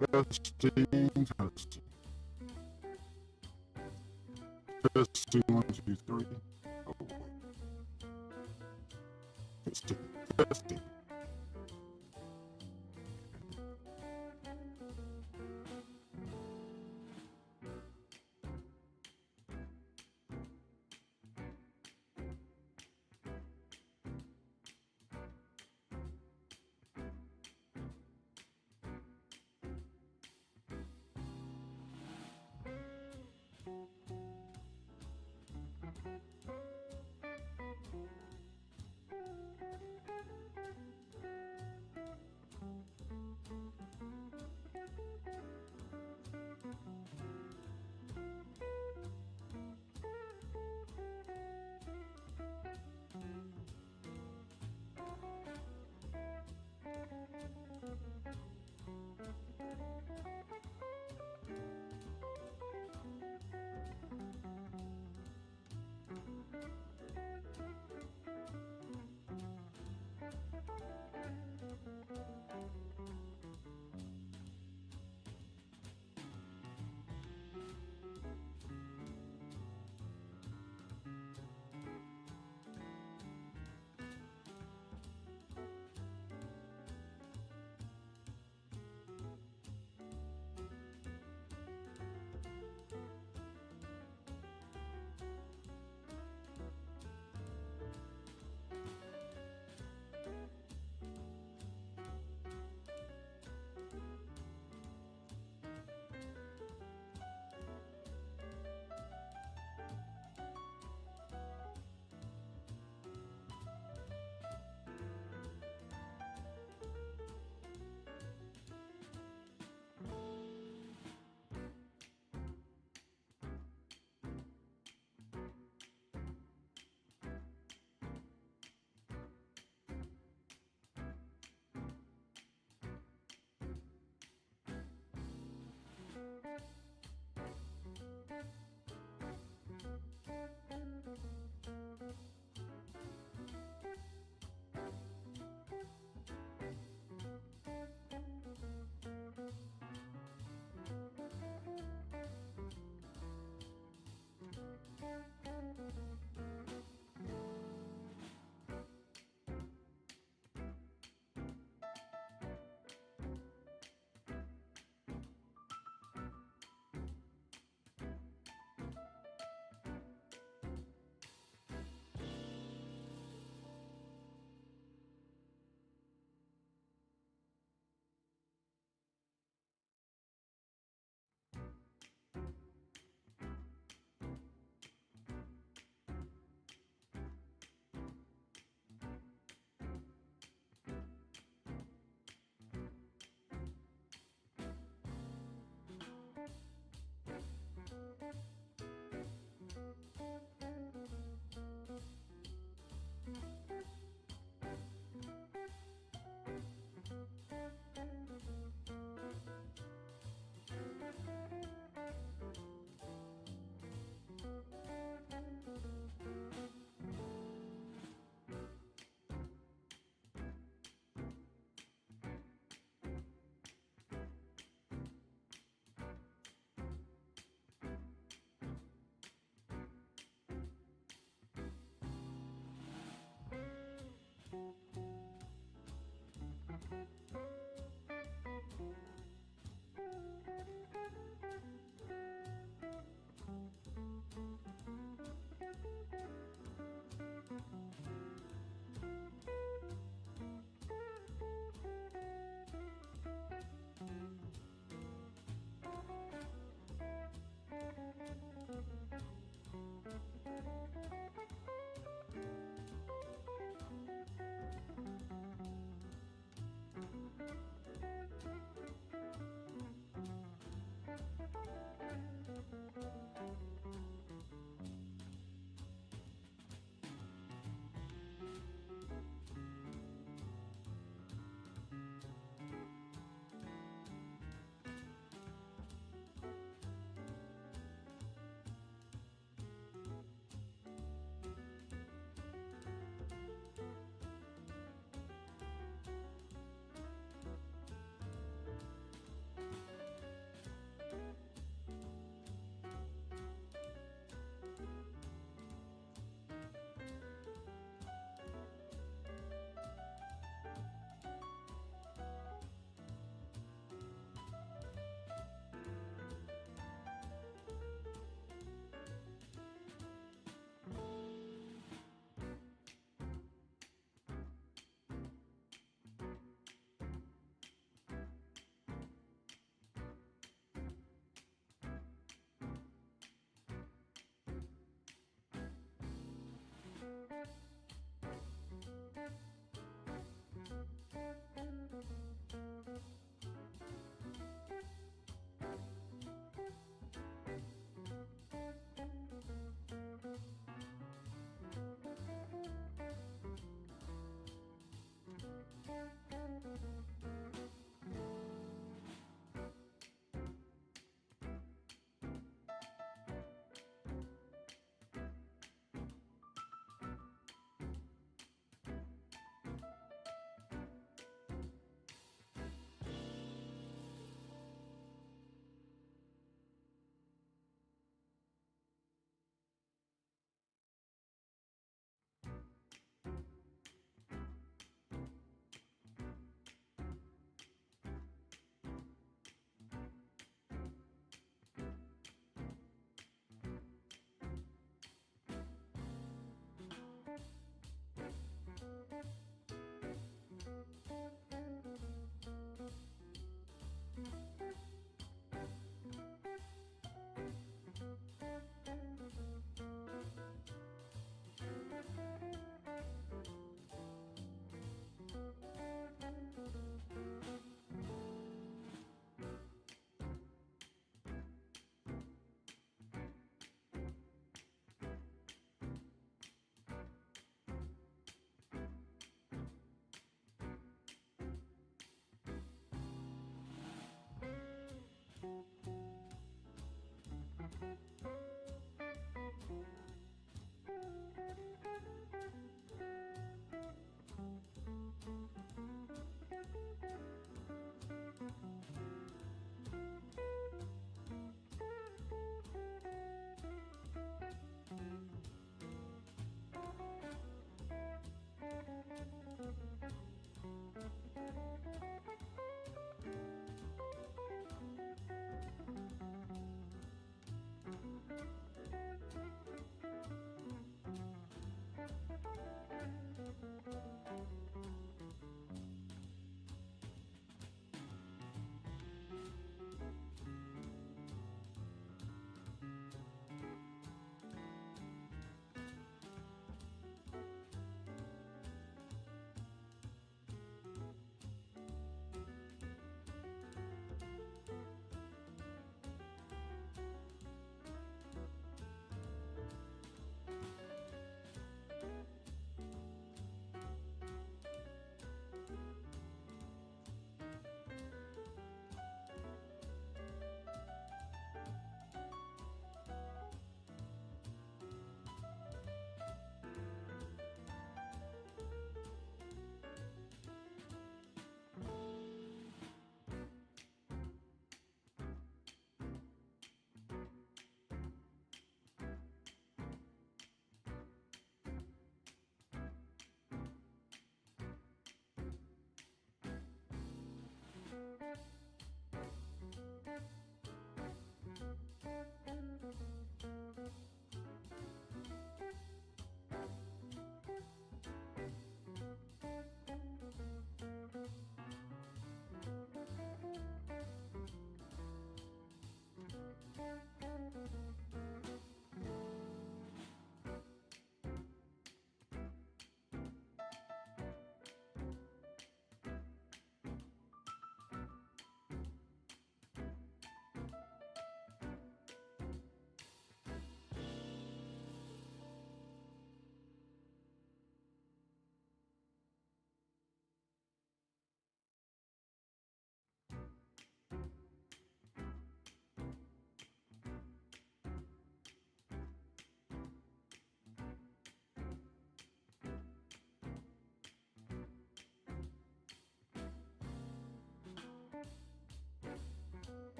Testing, testing. Testing, 1, 2, 3. Oh, wait. Testing, testing.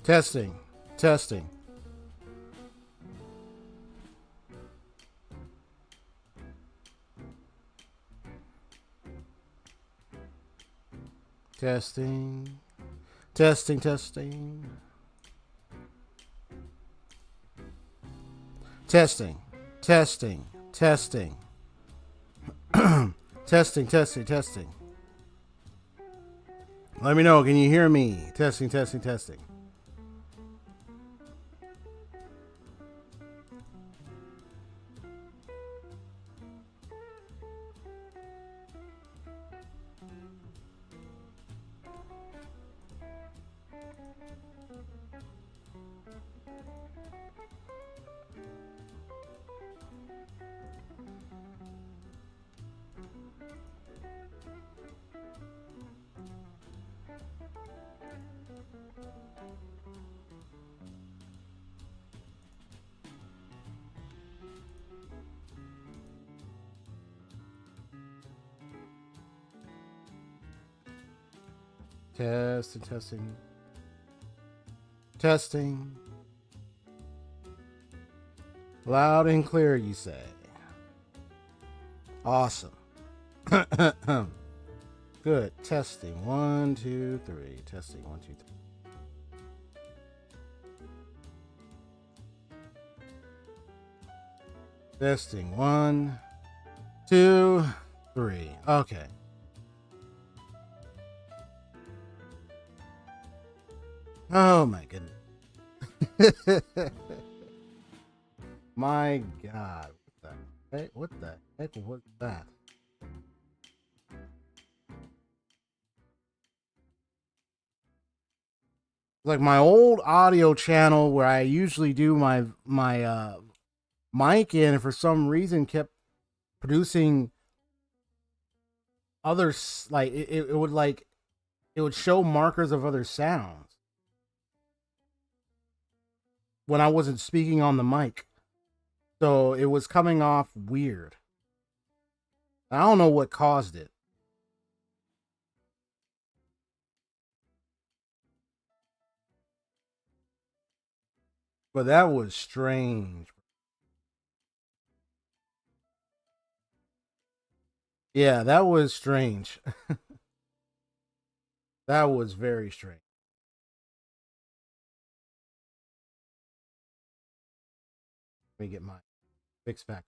Testing. Testing. Testing. Testing, testing. Testing. Testing. Testing. Testing, testing, testing. Let me know. Can you hear me? Testing, testing, testing. Testing, testing. Testing. Loud and clear, you say. Awesome. Good. Testing. 1, 2, 3. Testing. 1, 2, 3. Testing. 1, 2, 3. Okay. Oh my goodness. My God. What the heck was that? Like my old audio channel where I usually do my mic in, and for some reason kept producing other, like it would show markers of other sounds when I wasn't speaking on the mic. So it was coming off weird. I don't know what caused it. But that was strange. Yeah, that was strange. That was very strange. Let me get my fix back.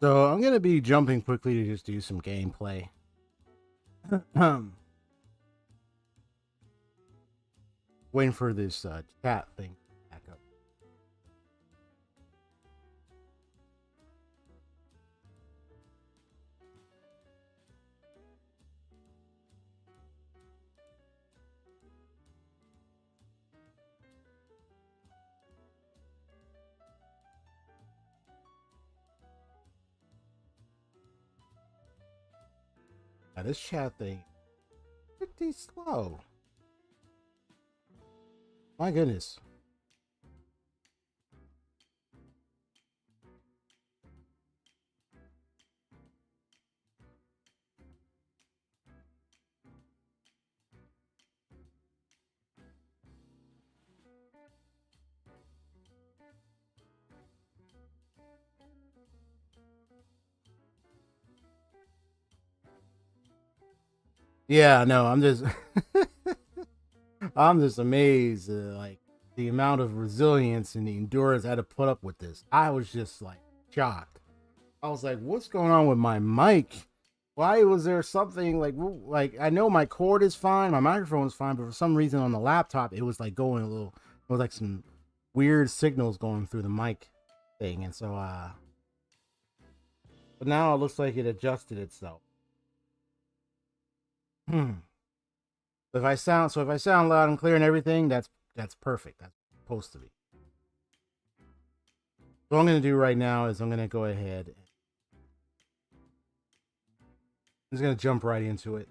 So I'm gonna be jumping quickly to just do some gameplay. Waiting for this chat thing back up. This chat thing pretty slow. My goodness. Yeah, no, I'm just I'm just amazed like the amount of resilience and the endurance I had to put up with this. I was just like shocked. I was like, what's going on with my mic? Why was there something like I know my cord is fine, my microphone is fine, but for some reason on the laptop it was like going a little, it was like some weird signals going through the mic thing, and so but now it looks like it adjusted itself. If I sound loud and clear and everything, that's perfect. That's supposed to be. So what I'm gonna do right now is I'm gonna go ahead. I'm just gonna jump right into it.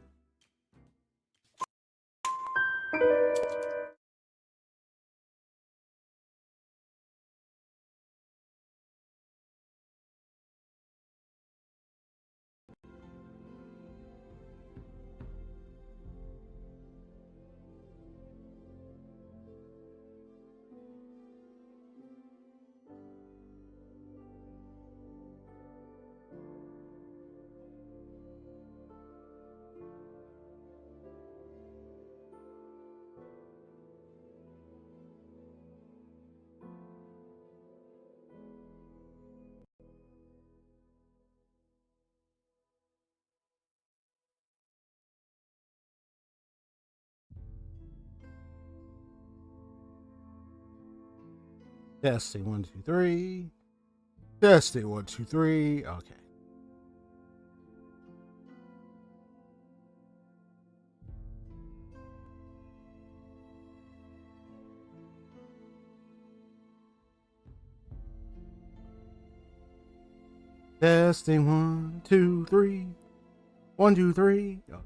Testing 1 2 3. Testing 1 2 3. Okay. Testing 1 2 3. 1 2 3. Oh.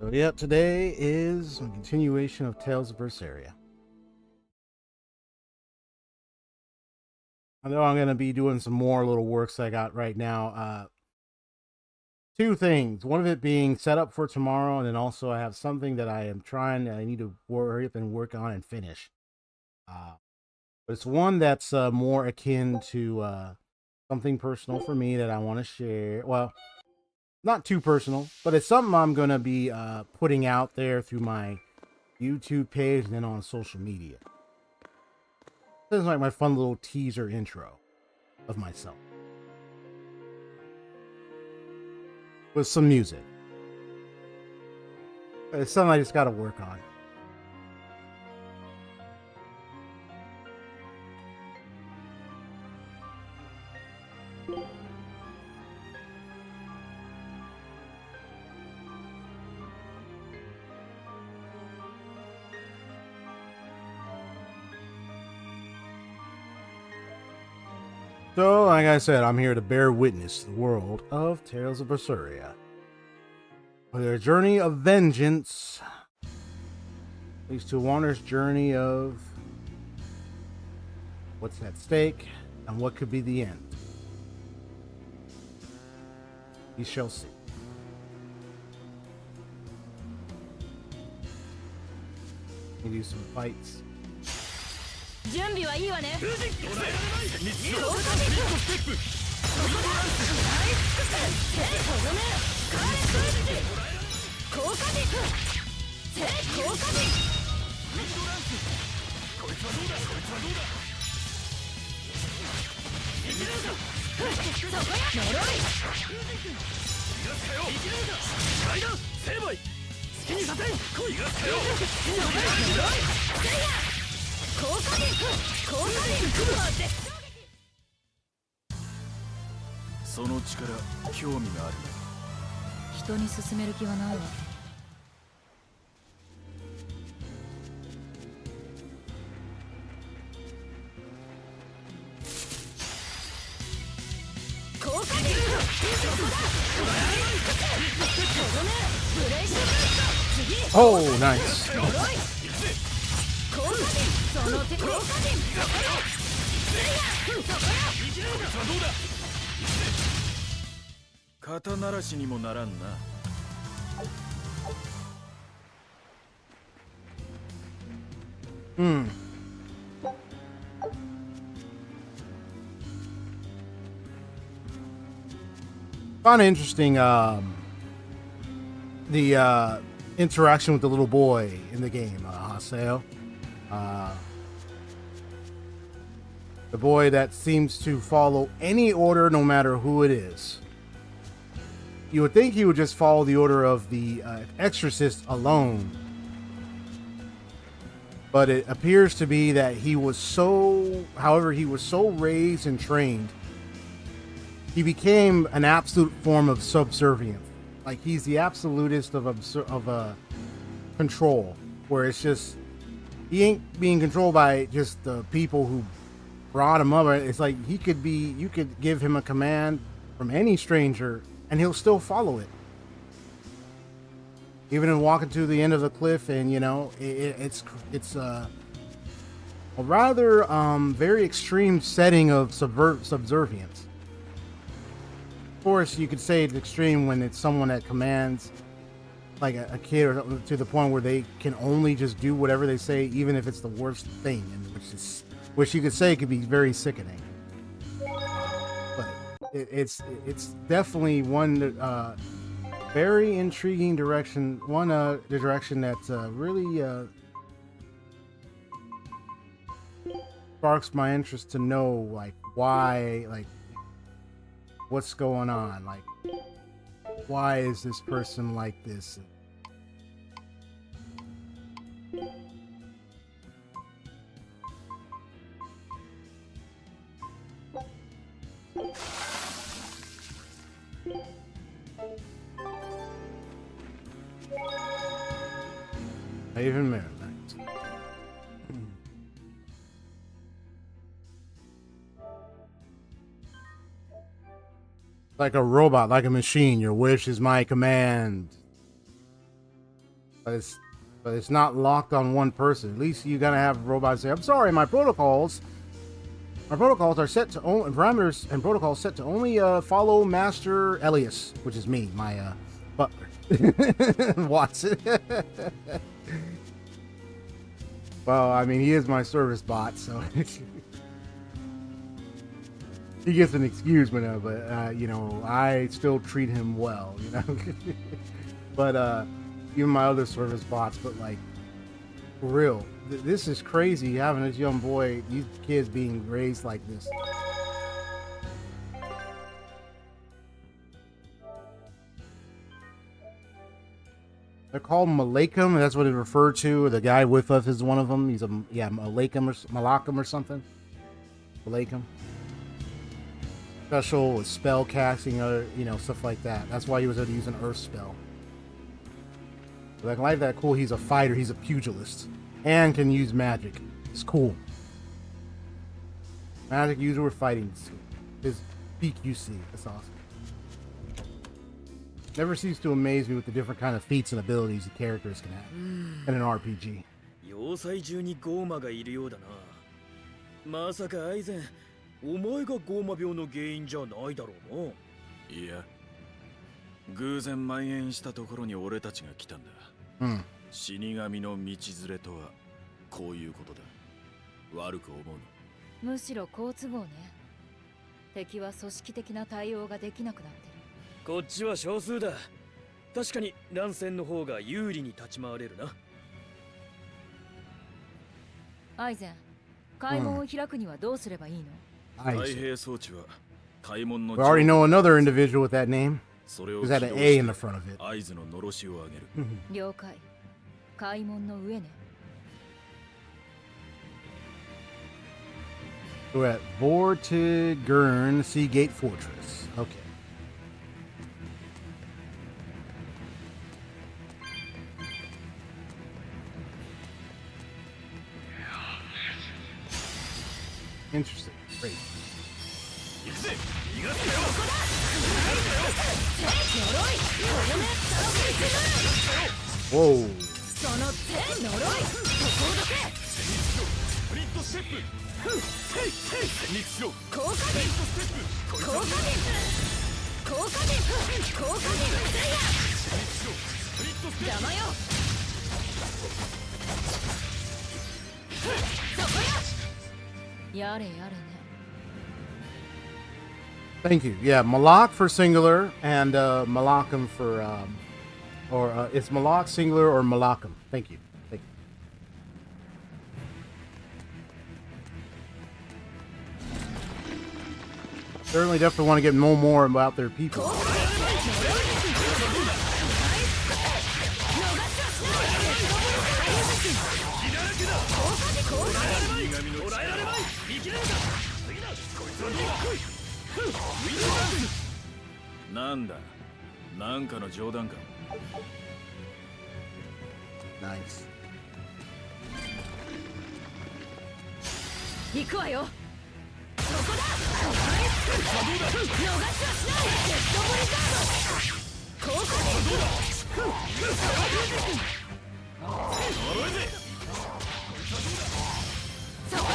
So yep, today is a continuation of Tales of Berseria. I know I'm going to be doing some more little works I got right now. Two things. One of it being set up for tomorrow, and then also I have something that I need to hurry up and work on and finish. But it's one that's more akin to something personal for me that I want to share. Well, not too personal, but it's something I'm going to be putting out there through my YouTube page and then on social media. This is like my fun little teaser intro of myself. With some music. It's something I just got to work on. So, like I said, I'm here to bear witness to the world of Tales of Berseria. For their journey of vengeance leads to Wander's journey of what's at stake and what could be the end. We shall see. We do some fights. 準備はいいわね。その力興味がある。人に勧める気はないわ。効果的。Oh, nice. その手 肩慣らしにもならんな。Hmm. Kind of interesting. The interaction with the little boy in the game, Haseo. The boy that seems to follow any order, no matter who it is. You would think he would just follow the order of the exorcist alone. But it appears to be that he was so, however, he was so raised and trained, he became an absolute form of subservience. Like he's the absolutist of control, where it's just, he ain't being controlled by just the people who brought him up. It's like he could be, you could give him a command from any stranger and he'll still follow it. Even in walking to the end of the cliff, and you know, it's a rather very extreme setting of subservience. Of course, you could say it's extreme when it's someone that commands, like a kid, or to the point where they can only just do whatever they say, even if it's the worst thing, and which you could say could be very sickening. But it's definitely one very intriguing direction. The direction that really sparks my interest to know, like, why, like, what's going on, like, why is this person like this? Even Maryland. Like a robot, like a machine. Your wish is my command. But it's not locked on one person. At least you gotta have robots say, "I'm sorry, my protocols are set to only parameters and protocols set to only follow Master Elias," which is me, my butler. Watson. Well, I mean, he is my service bot, so he gets an excuse, but you know, I still treat him well, you know. But even my other service bots, but like, for real, this is crazy having this young boy, these kids being raised like this. They're called Malakam. That's what it referred to. The guy with us is one of them. He's Malakam or something. Malakam. Special with spell casting, or you know, stuff like that. That's why he was able to use an earth spell. But I like that. Cool. He's a fighter. He's a pugilist, and can use magic. It's cool. Magic user with fighting. His PQC. That's awesome. Never ceases to amaze me with the different kind of feats and abilities the characters can have in an RPG. 要塞中にゴーマがいるようだな。まさかアイゼン、お前がゴーマ病の原因じゃないだろうな。いや、偶然蔓延したところに俺たちが来たんだ。死神の道連れとはこういうことだ。悪く思うな。むしろ好都合ね。敵は組織的な対応ができなくなってる。こっちは少数だ。確かに乱戦の方が有利に立ち回れるな。アイゼン、開門を開くにはどうすればいいの？太平装置は開門の。We already know another individual with that name. There's that an A in the front of it. 合図ののろしを上げる。了解。開門の上ね。We're at Vortigern Seagate Fortress. Okay. Interesting. Great. Whoa. その手呪いそこをどけスプリットステップ戦慄しろ効果スプリットステップ効果効果せいやスプリットステップ邪魔よそこよやれやれね Thank you. Yeah, Malak for singular and Malakam for, it's Malak singular or Malakam. Thank you. Thank you. Certainly definitely want to get no more about their people. Nice. 行くわよそこだ逃しはしないデッドブリザード効果そこよ効果でそこよ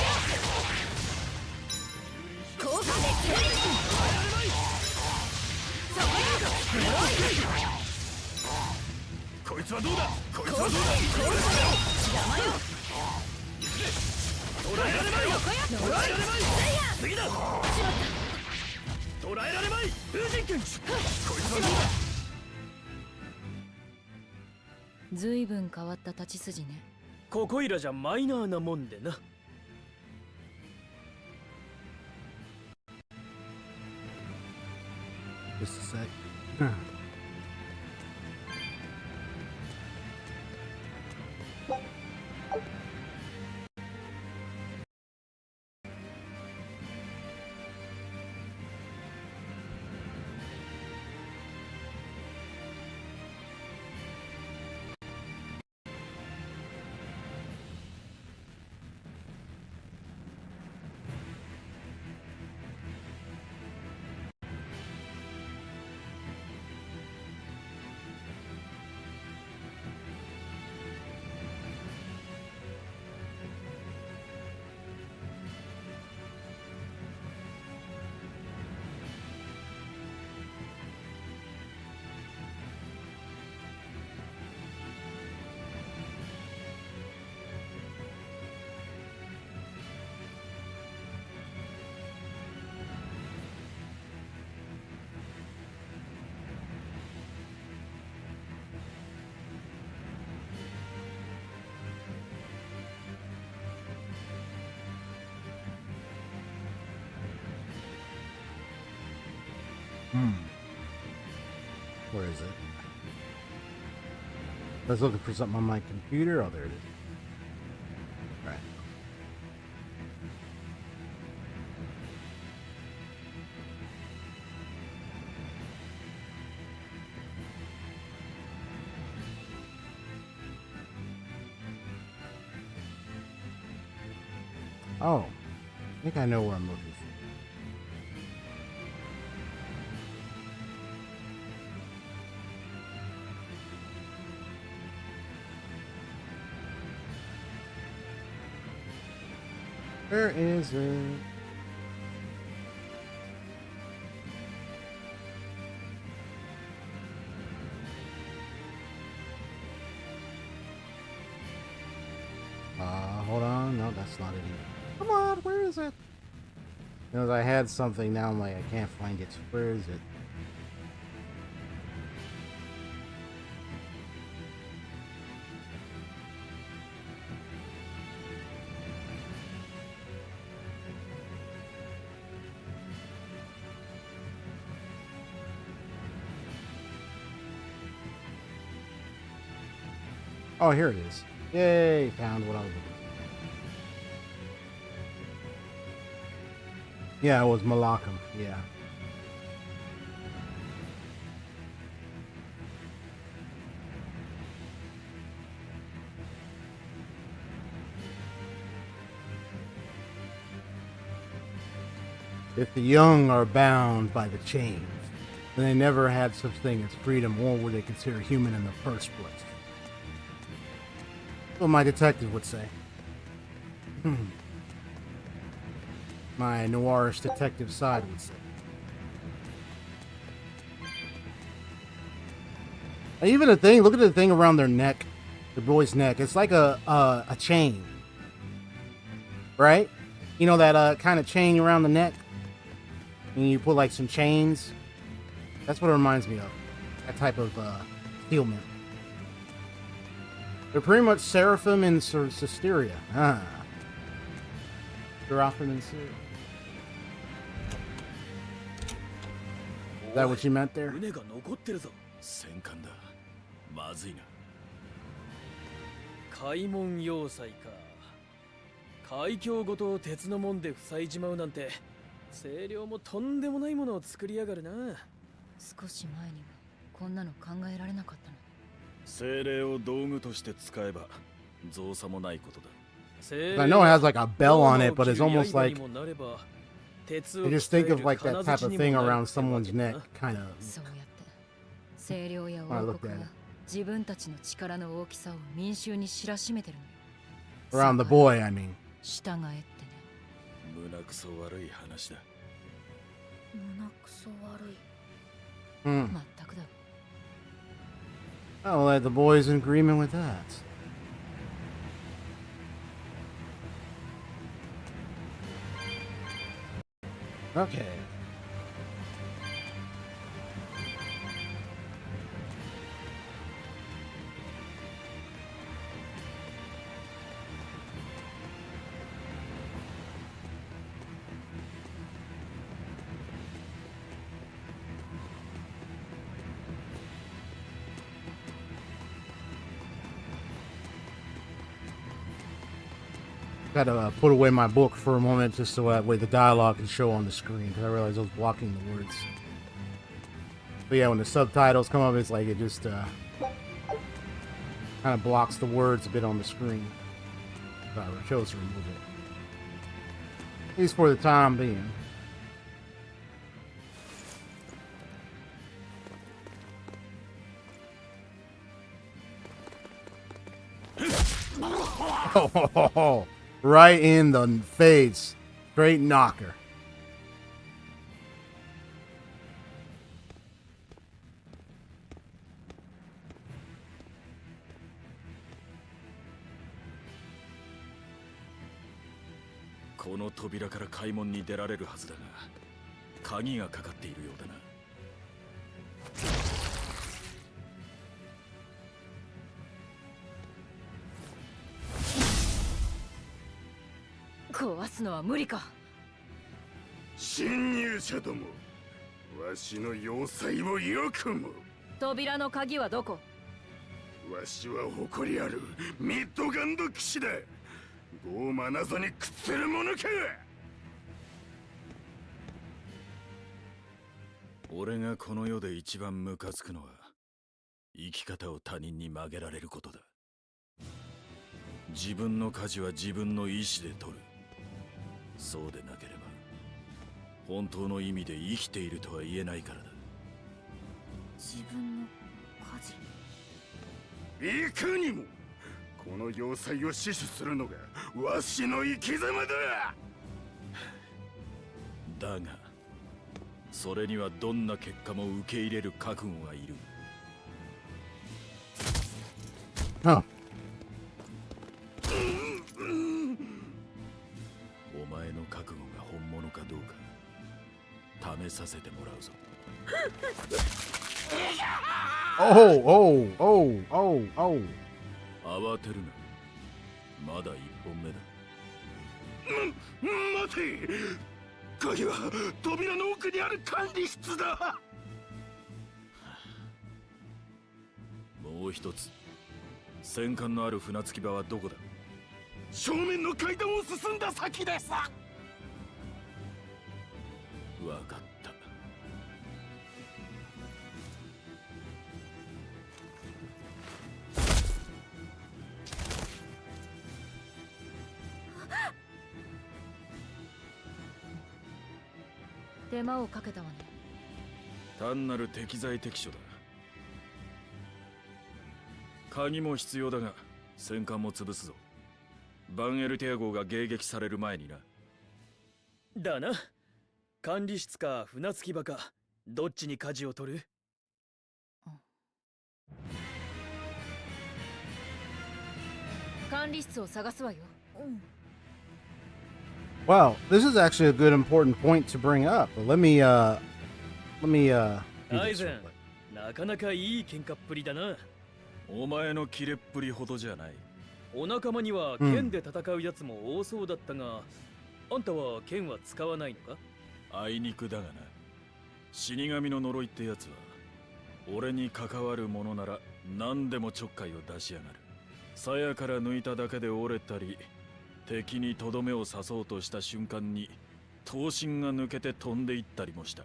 こいつはどうだこいつはどうだ邪魔よ捕らえられまいそこよ捕らえられまい次だしまった捕らえられまい風神君こいつはどうだずいぶん変わった立ち筋ねここいらじゃマイナーなもんでな Just a sec. Where is it? I was looking for something on my computer. Oh, there it is. All right. Oh, I think I know where I'm looking for. Where is it? Hold on. No, that's not it either. Come on, where is it? You know, I had something, now I'm like, I can't find it. Where is it? Oh, here it is. Yay, found what I was looking for. Yeah, it was Malakam, yeah. If the young are bound by the chains, then they never had such thing as freedom, or were they considered human in the first place. What my detective would say. My noirish detective side would say. Even the thing, look at the thing around their neck, the boy's neck. It's like a chain, right? You know that kind of chain around the neck, and you put like some chains. That's what it reminds me of. That type of steelman. They're pretty much Seraphim and Cysteria. Seraphim and Cysteria. Is that what you meant there? 船が残ってるぞ。戦艦だ。まずいな。開門要塞か。海峡ごと鉄の門で塞いじまうなんて、清涼もとんでもないものを作りやがるな。少し前にはこんなの考えられなかったの。精霊を道具として使えば造作もないことだ。 I know it has like a bell on it, but it's almost like I just think of like that type of thing around someone's neck, kind of. そうやって清涼や王国は自分たちの力の大きさを民衆に知らしめてるの。 Around the boy, I mean. 従えってね。胸くそ悪い話だ。胸くそ悪い。 Hmm. まったくだ。 I'll let the boys in agreement with that. Okay. Gotta put away my book for a moment just so that way the dialogue can show on the screen, because I realized I was blocking the words. But yeah, when the subtitles come up, it's like it just kind of blocks the words a bit on the screen. So I chose to remove it. At least for the time being. Oh, right in the face. Straight knocker. This この扉から開門に出られるはずだが、鍵がかかっているようだな。壊すのは無理か。侵入者ども、わしの要塞をよくも。扉の鍵はどこ？わしは誇りあるミッドガンド騎士だ。ゴーマなぞに屈するものか。俺がこの世で一番ムカつくのは、生き方を他人に曲げられることだ。自分の舵は自分の意志で取る。そうでなければ本当の意味で生きているとは言えないからだ。自分の舵。いかにもこの要塞を死守するのがわしの生き様だ。だがそれにはどんな結果も受け入れる覚悟がいる。Huh. お前の覚悟が本物かどうか試させてもらうぞ。Oh, oh, oh, oh, oh. 慌てるな。まだ一本目だ。待て。鍵は扉の奥にある管理室だ。もう一つ、戦艦のある船着き場はどこだ？正面の階段を進んだ先です。わかった。手間をかけたわね。単なる適材適所だ。鍵も必要だが、戦艦も潰すぞ。バンエルテア号が迎撃される前にな。だな。管理室か船着き場か、どっちに舵を取る？管理室を探すわよ。Well, this is actually a good important point to bring up. But let me do this real quick. なかなかいい喧嘩っぷりだな。お前のキレっぷりほどじゃない。お仲間には剣で戦うやつも多そうだったが、あんたは剣は使わないのか？あいにくだがな。死神の呪いってやつは、俺に関わるものなら何でもちょっかいを出しやがる。鞘から抜いただけで折れたり、敵にとどめを刺そうとした瞬間に刀身が抜けて飛んでいったりもした。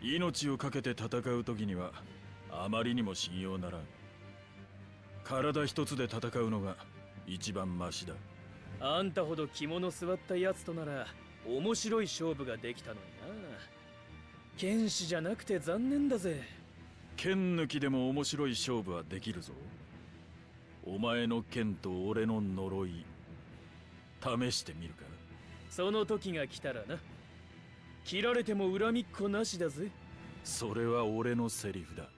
命を懸けて戦う時にはあまりにも信用ならん。体一つで戦うのが一番マシだ。あんたほど肝の据わったやつとなら面白い勝負ができたのにな。剣士じゃなくて残念だぜ。剣抜きでも面白い勝負はできるぞ。お前の剣と俺の呪い試してみるか。その時が来たらな。切られても恨みっこなしだぜ。それは俺のセリフだ。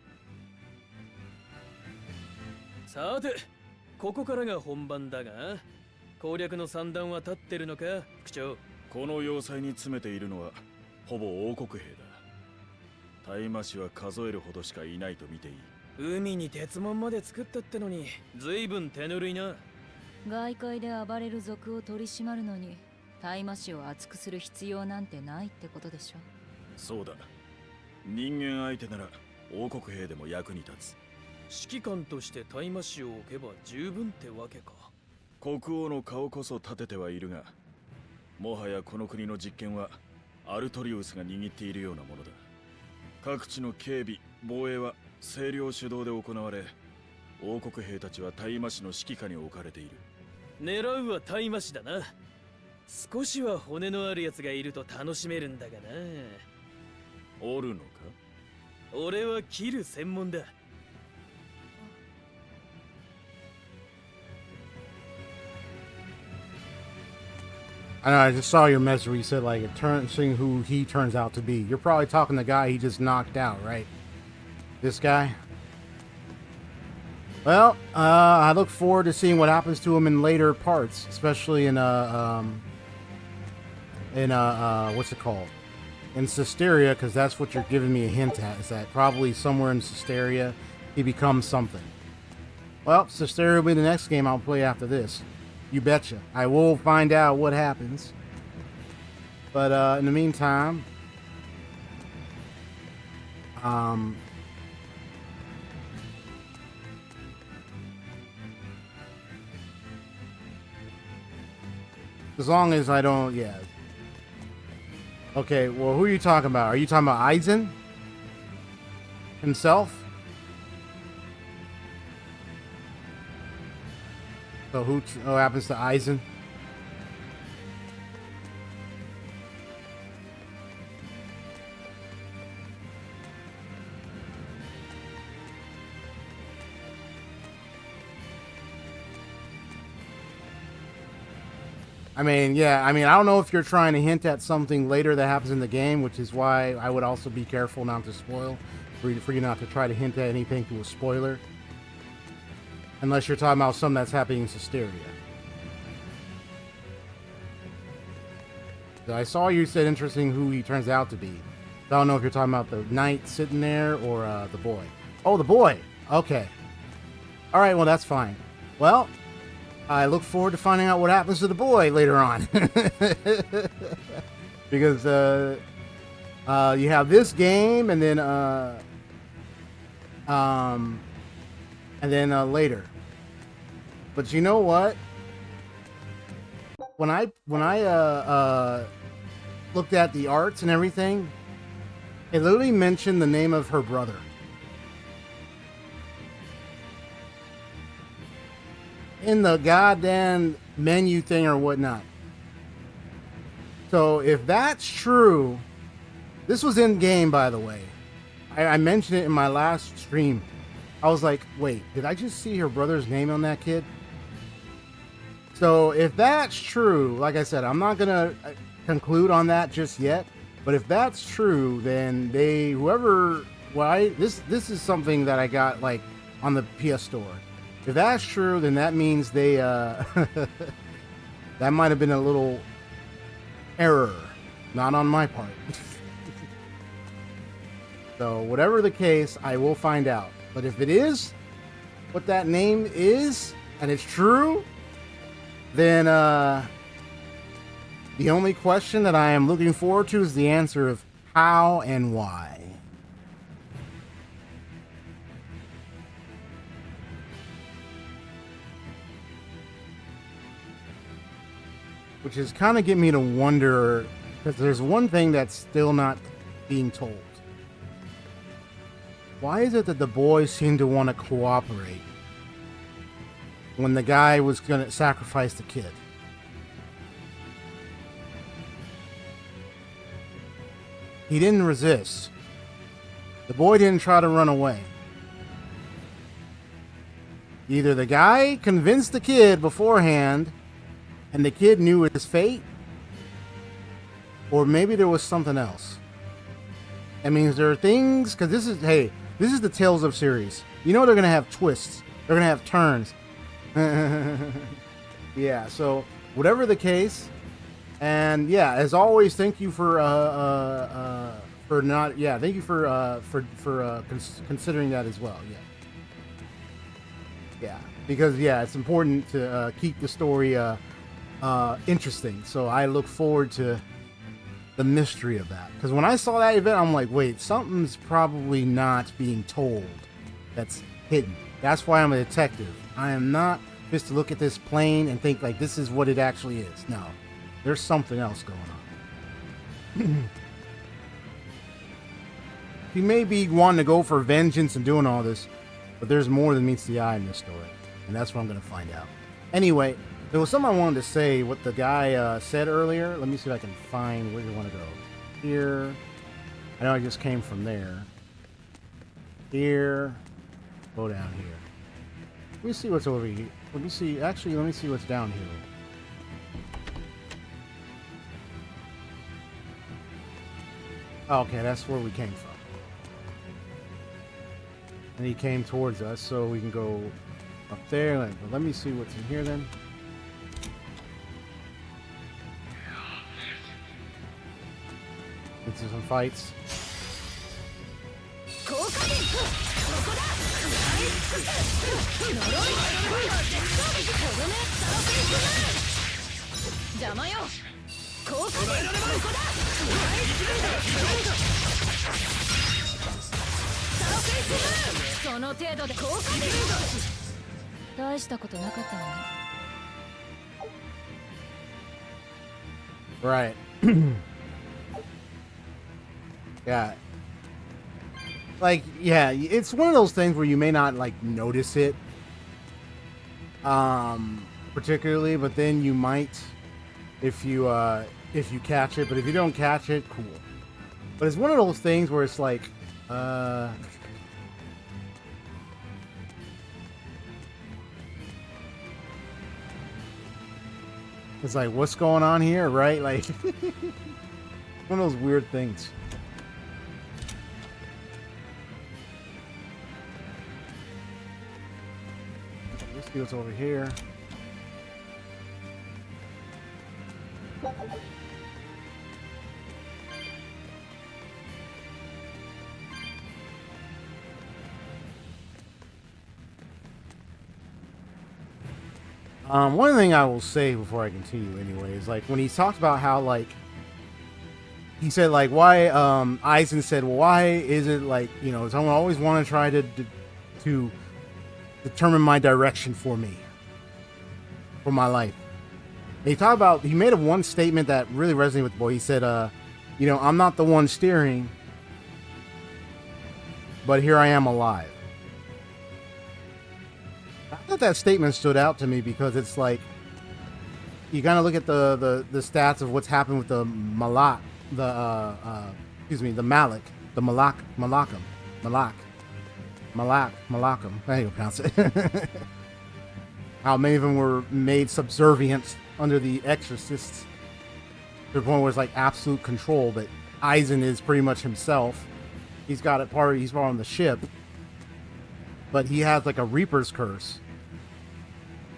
さて、ここからが本番だが、攻略の算段は立ってるのか、副長。この要塞に詰めているのはほぼ王国兵だ。大魔師は数えるほどしかいないと見ていい。海に鉄門まで作ったってのに随分手ぬるいな。外界で暴れる族を取り締まるのに大魔師を厚くする必要なんてないってことでしょ。そうだ。人間相手なら王国兵でも役に立つ。指揮官として大魔師を置けば十分ってわけか。国王の顔こそ立ててはいるが、もはやこの国の実権はアルトリウスが握っているようなものだ。各地の警備防衛は清領主導で行われ、王国兵たちは大魔師の指揮下に置かれている。狙うは大魔師だな。少しは骨のあるやつがいると楽しめるんだがな。おるのか？俺は切る専門だ。I know, I just saw your message where you said like seeing who he turns out to be. You're probably talking the guy he just knocked out, right? This guy. Well, I look forward to seeing what happens to him in later parts, especially in what's it called? In Sisteria, because that's what you're giving me a hint at, is that probably somewhere in Sisteria he becomes something. Well, Sisteria will be the next game I'll play after this. You betcha. I will find out what happens. But in the meantime, as long as I don't, yeah. Okay, well, who are you talking about? Are you talking about Aizen himself? So who happens to Aizen? I mean, yeah, I don't know if you're trying to hint at something later that happens in the game, which is why I would also be careful not to spoil, for you not to try to hint at anything through a spoiler. Unless you're talking about something that's happening in Sisteria. I saw you said interesting who he turns out to be. I don't know if you're talking about the knight sitting there or the boy. Oh, the boy! Okay. Alright, well, that's fine. Well, I look forward to finding out what happens to the boy later on. Because you have this game and then later. But you know what? When I looked at the arts and everything, it literally mentioned the name of her brother. In the goddamn menu thing or whatnot. So if that's true, this was in game, by the way. I mentioned it in my last stream. I was like, wait, did I just see her brother's name on that kid? So if that's true, like I said, I'm not gonna conclude on that just yet. But if that's true, then this is something that I got like on the PS Store. If that's true, then that means they that might have been a little error, not on my part. So whatever the case, I will find out. But if it is what that name is and it's true, then the only question that I am looking forward to is the answer of how and why. Which is kind of getting me to wonder, because there's one thing that's still not being told. Why is it that the boys seem to want to cooperate when the guy was going to sacrifice the kid? He didn't resist. The boy didn't try to run away. Either the guy convinced the kid beforehand and the kid knew his fate, or maybe there was something else. That means there are things, because this is the Tales of series. You know they're going to have twists. They're going to have turns. Yeah, so whatever the case, and yeah, as always, thank you for considering that as well. Yeah, because it's important to keep the story interesting. So I look forward to the mystery of that, because when I saw that event, I'm like, wait, something's probably not being told that's hidden. That's why I'm a detective. I am not just to look at this plane and think like this is what it actually is. No, there's something else going on. He may be wanting to go for vengeance and doing all this, but there's more than meets the eye in this story, and that's what I'm going to find out. Anyway, there was something I wanted to say, what the guy said earlier. Let me see if I can find where you want to go. Here. I know I just came from there. Here. Go down here. Let me see what's over here. Let me see what's down here. Okay, that's where we came from. And he came towards us, so we can go up there. Let me see what's in here then. Into some fights. Right. Yeah. Like, yeah, it's one of those things where you may not like notice it particularly, but then you might if you catch it. But if you don't catch it, cool. But it's one of those things where it's like it's like, what's going on here, right? Like one of those weird things. Let's see what's over here. One thing I will say before I continue anyway is like when he talked about how like he said like why Eisen said, well, why is it like, you know, someone always want to try to determine my direction for me, for my life. And he talked about, he made one statement that really resonated with the boy. He said, you know, I'm not the one steering, but here I am alive. I thought that statement stood out to me because it's like, you gotta look at the stats of what's happened with the Malak, the Malak, the Malakam. I think I'll pronounce it. how many of them were made subservient under the exorcists to the point where it's like absolute control. But Eisen is pretty much himself. He's got it he's part on the ship, but he has like a Reaper's curse.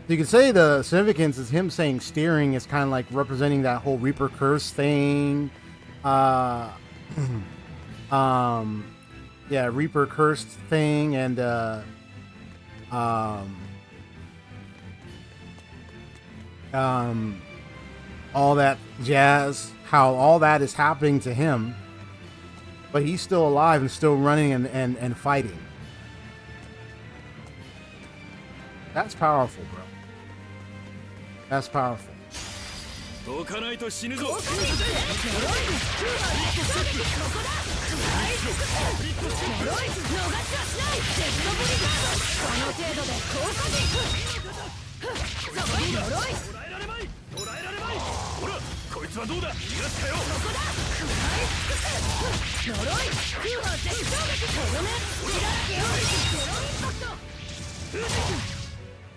So you could say the significance is him saying steering is kind of like representing that whole Reaper curse thing. Yeah, Reaper cursed thing, and all that jazz, how all that is happening to him, but he's still alive and still running and fighting. That's powerful, bro. That's powerful. どかないと死ぬぞ。 呪い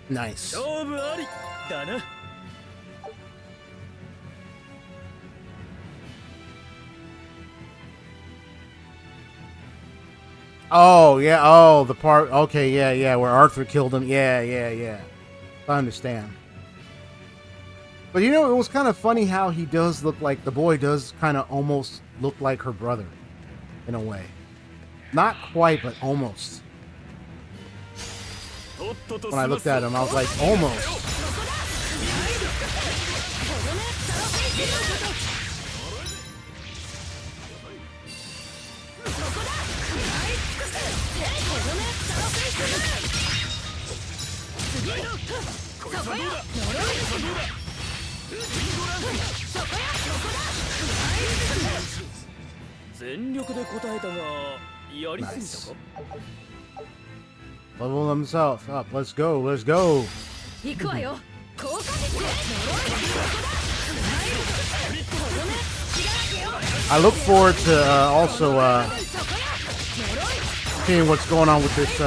Nice. 勝負ありだな。 Oh, yeah. Oh, the part. Okay, yeah, where Arthur killed him. Yeah. I understand. But you know, it was kind of funny how he does look like, the boy does kind of almost look like her brother in a way. Not quite, but almost. When I looked at him, I was like, almost. Nice. Level himself up. Let's go. 行くわよ。 I look forward to also seeing what's going on with this.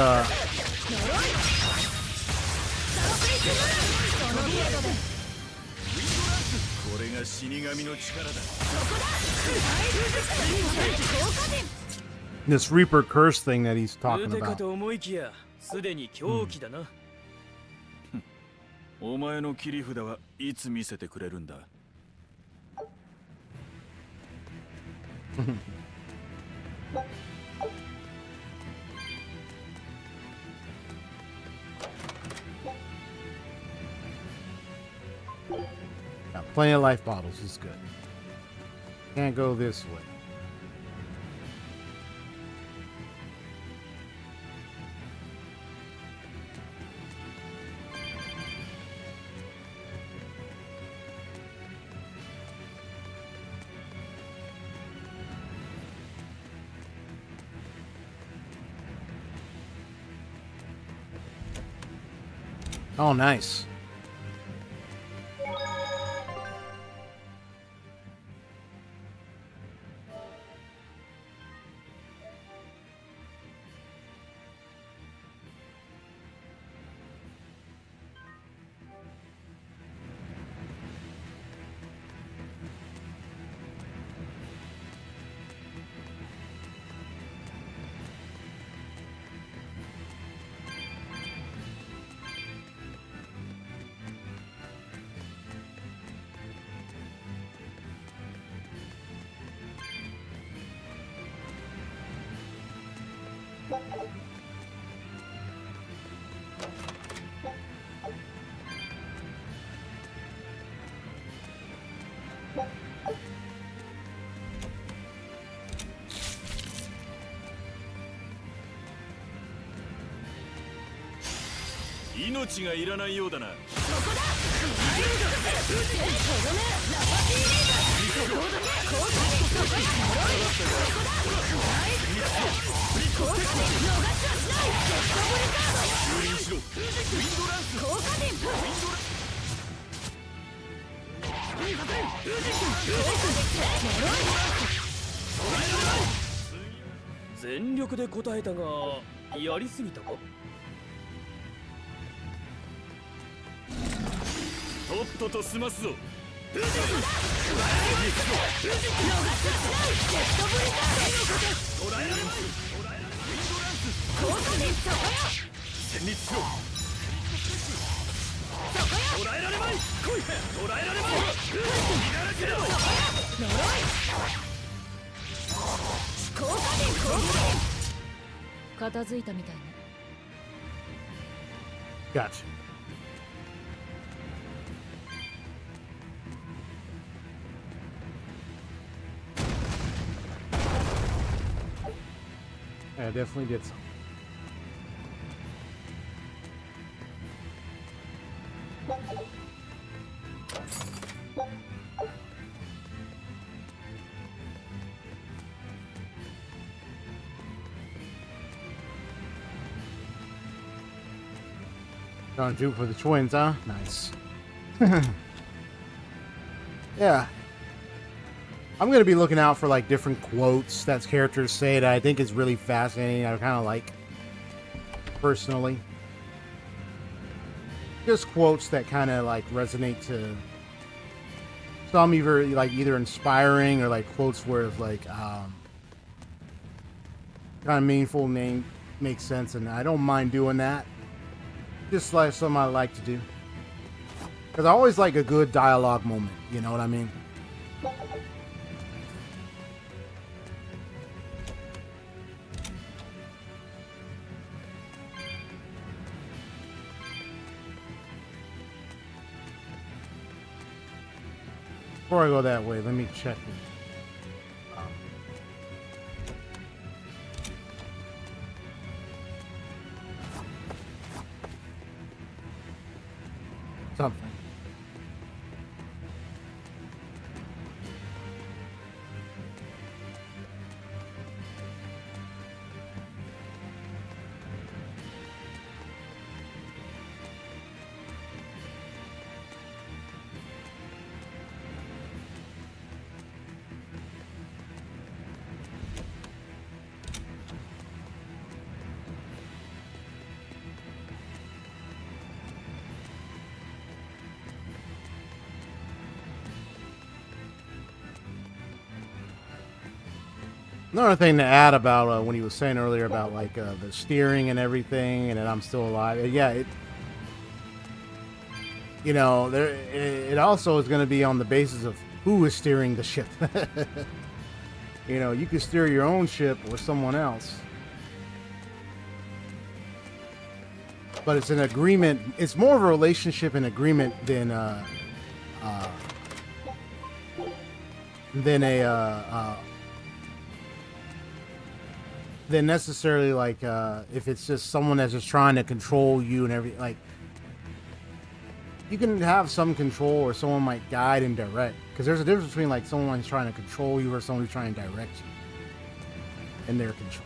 This Reaper curse thing that he's talking about. すでに狂気だな。お前の切り札はいつ見せてくれるんだ。 Plenty of life bottles is good. Can't go this way. Oh, nice.命がいらないようだな。 全力で答えたがやりすぎたか。っとと済ますぞ。逃がしはしないジェットブリザード捕らえられまい。効果でそこよ戦慄しろ。そこよ捕らえられまい。来い。捕らえられまい。逃がらせろ。呪い効果で片付いたみたいね Gotcha. Yeah, I definitely did something. Trying to do for the twins, huh? Nice. Yeah. I'm going to be looking out for like different quotes that characters say that I think is really fascinating. I kind of like personally. Just quotes that kind of like resonate to some either inspiring or like quotes where it's like kind of meaningful, makes sense, and I don't mind doing that. Just like something I like to do. Because I always like a good dialogue moment, you know what I mean? Before I go that way, let me check. Something. Another thing to add about when he was saying earlier about like the steering and everything, and that I'm still alive. Yeah, it also is going to be on the basis of who is steering the ship. You can steer your own ship or someone else, but it's an agreement. It's more of a relationship and agreement than than necessarily like if it's just someone that's just trying to control you and everything. Like, you can have some control, or someone might guide and direct, because there's a difference between like someone who's trying to control you or someone who's trying to direct you in their control.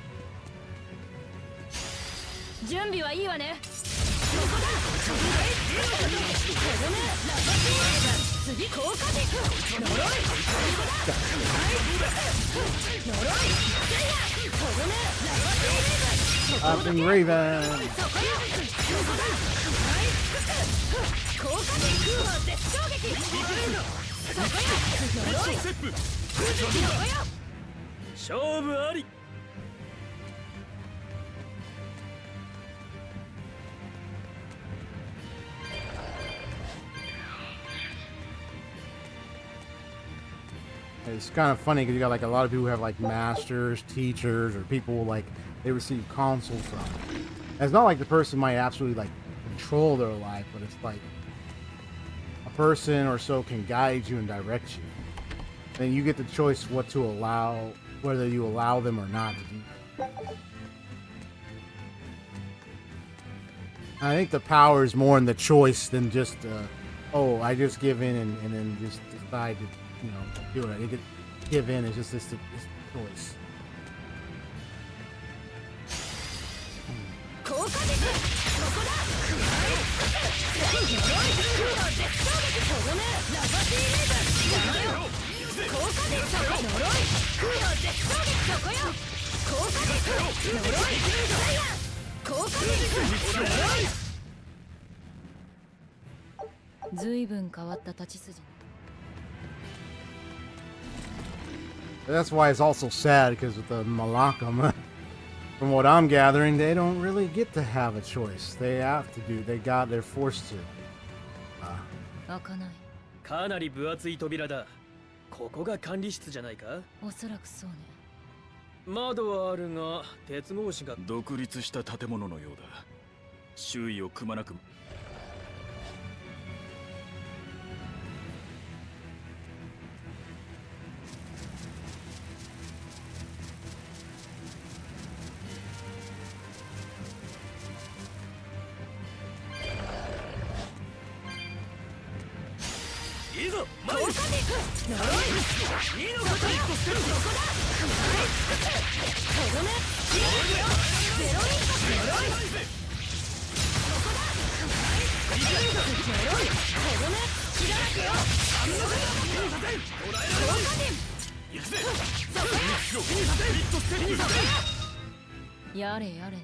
準備はいいわね次効果軸呪い呪い I've been Raven. 効果軸絶衝撃そこよ呪いそこよ勝負あり。It's kind of funny because you got like a lot of people who have like masters, teachers, or people like they receive counsel from. And it's not like the person might absolutely like control their life, but it's like a person or so can guide you and direct you. And you get the choice what to allow, whether you allow them or not to do. I think the power is more in the choice than just, oh, I just give in and then just decide to, do it. I think give in is just this choice. 効果軸ここだ呪い絶衝撃とどめラバティレーブ効果軸そこ呪い絶衝撃そこよ効果軸呪いダイヤ効果軸呪いずいぶん変わった立ち筋。 That's why it's also sad, because with the Malakam, from what I'm gathering, they don't really get to have a choice. They have to do. They're forced to. 開かない。かなり分厚い扉だ。ここが管理室じゃないか。おそらくそうね。窓はあるが鉄格子が独立した建物のようだ。周囲をくまなく。いざ前に。呪い。いいのかと一個捨てる。ここだ。とどめ。ゼロインパス。呪い。ここだ。呪い。とどめ。知らなくよ。行くぜ。やれやれね。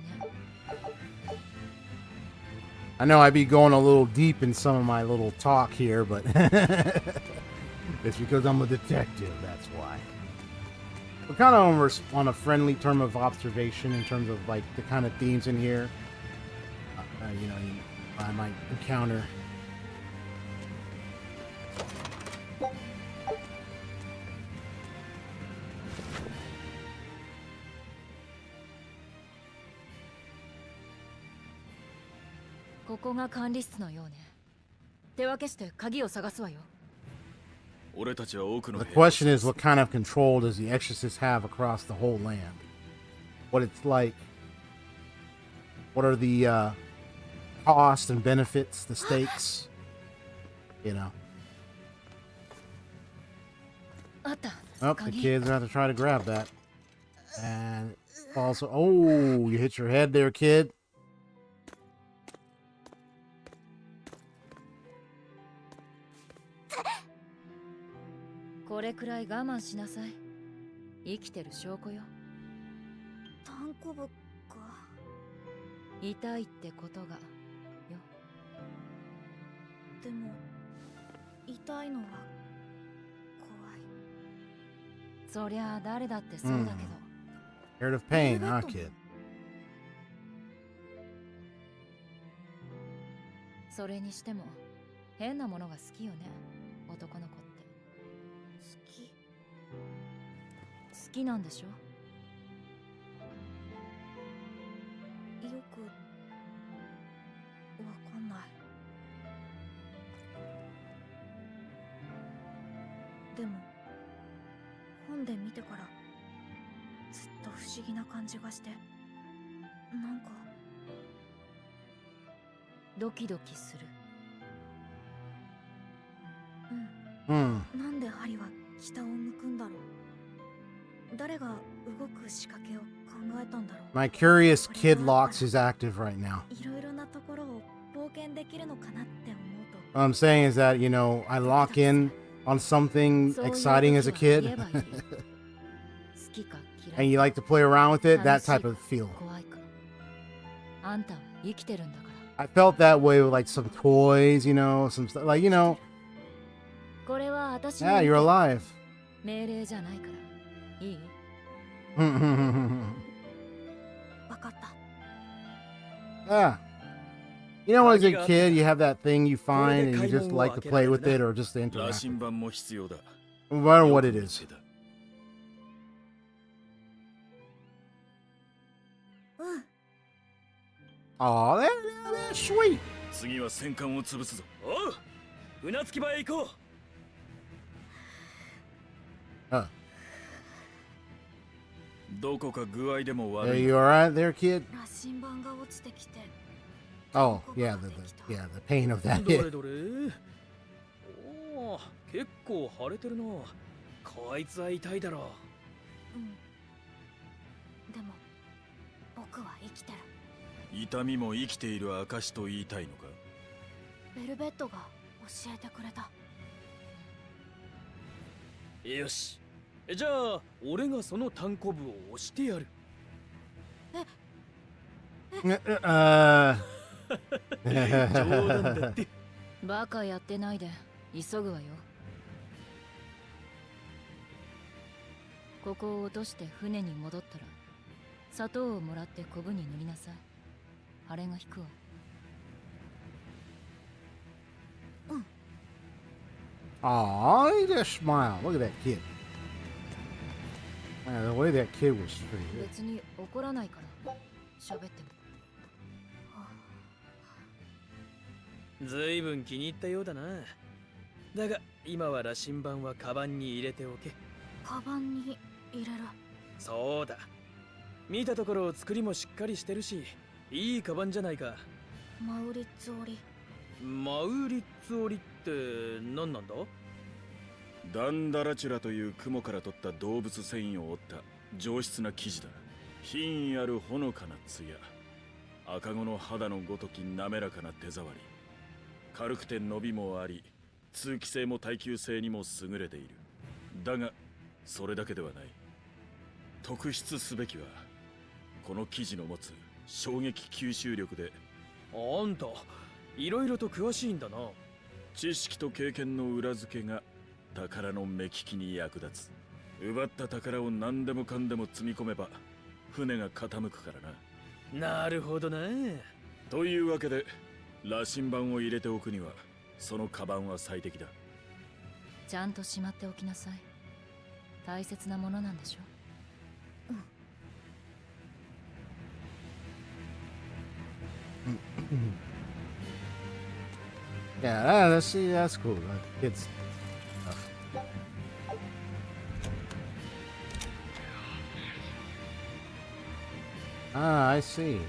I know I'd be going a little deep in some of my little talk here, but it's because I'm a detective, that's why. We're kind of on a friendly term of observation in terms of like the kind of themes in here. You know, I might encounter. .ここが管理室のようね。手分けして鍵を探すわよ。 俺たちは多くの The question is, what kind of control does the Exorcist have across the whole land? What it's like? What are the costs and benefits, the stakes? You know. あった。 Oh, the kid's gonna have to try to grab that. And also, oh, you hit your head there, kid. これくらい我慢しなさい。生きてる証拠よ。単行部か。痛いってことがよ。でも痛いのは怖い。そりゃあ誰だってそうだけど。Scared of pain, huh, kid? それにしても変なものが好きよね。男の子って。 好きなんでしょ。よくわかんない。でも本で見てからずっと不思議な感じがして、なんかドキドキする。なんで針は北を向くんだろう。誰が動く仕掛けを考えたんだろう。 My curious kid locks is active right now. いろいろなところを冒険できるのかなって思うと。 What I'm saying is that, you know, I lock in on something exciting as a kid. And you like to play around with it, that type of feeling. あんたは生きてるんだから。 I felt that way with like some toys, you know, some stuff like, you know. これは私の Yeah, you're alive. 命令じゃないから。いい？ わかった。 Yeah. You know, as a kid, you have that thing you find and you just like to play with it or just to interact. 羅針盤も必要だ。 No matter what it is. うん。 Aw, that's sweet. 次は戦艦を潰すぞ。おう、船着き場へ行こう。 どこか具合でも Are 悪い。 you alright there, kid? 羅針盤が落ちてきて。 Oh, yeah, the pain of that どれ hit. どれ。おお、結構腫れてるな。こいつは痛いだろうん。でも僕は生きてる。う。痛みも生きている証と言いたいのか。ベルベットが教えてくれた。よし。じゃあ俺がその単行部を押してやる。Uh, 冗談だって。バカやってないで急ぐわよ。ここを落として船に戻ったら砂糖をもらってコブに塗りなさい。あれが引くわ。Aw, he just smiled. Look at that kid. Man, the way that kid was treated. 別に怒らないから喋っても。ずいぶん気に入ったようだな。だが今は羅針盤はカバンに入れておけ。カバンに入れる。そうだ。見たところ作りもしっかりしてるし、いいカバンじゃないか。マウリッツ織り。マウリッツ織りって何なんだ？ダンダラチュラという雲から取った動物繊維を織った上質な生地だ。品位あるほのかな艶、赤子の肌のごとき滑らかな手触り、軽くて伸びもあり、通気性も耐久性にも優れている。だがそれだけではない。特筆すべきはこの生地の持つ衝撃吸収力で。あんたいろいろと詳しいんだな。知識と経験の裏付けが宝の目利きに役立つ。奪った宝を何でもかんでも積み込めば船が傾くからな。なるほどな。というわけで羅針盤を入れておくにはそのカバンは最適だ。ちゃんとしまっておきなさい。大切なものなんでしょ。Yeah, that's cool. It's I see.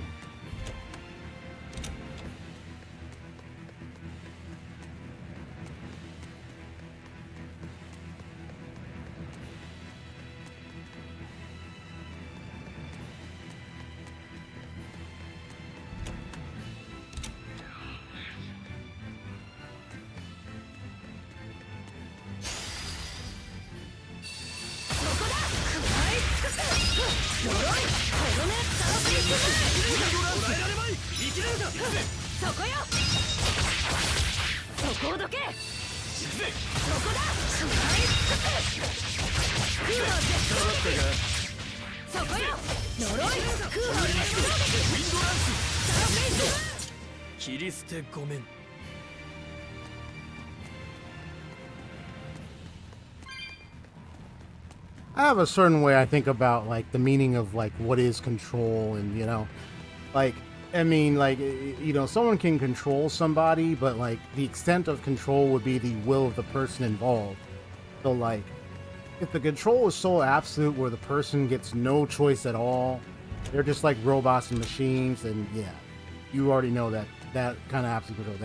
I have a certain way I think about like the meaning of like what is control, and you know, like I mean, like you know, someone can control somebody, but like the extent of control would be the will of the person involved. So like if the control is so absolute where the person gets no choice at all, they're just like robots and machines, then yeah, you already know that that kind of absolute control,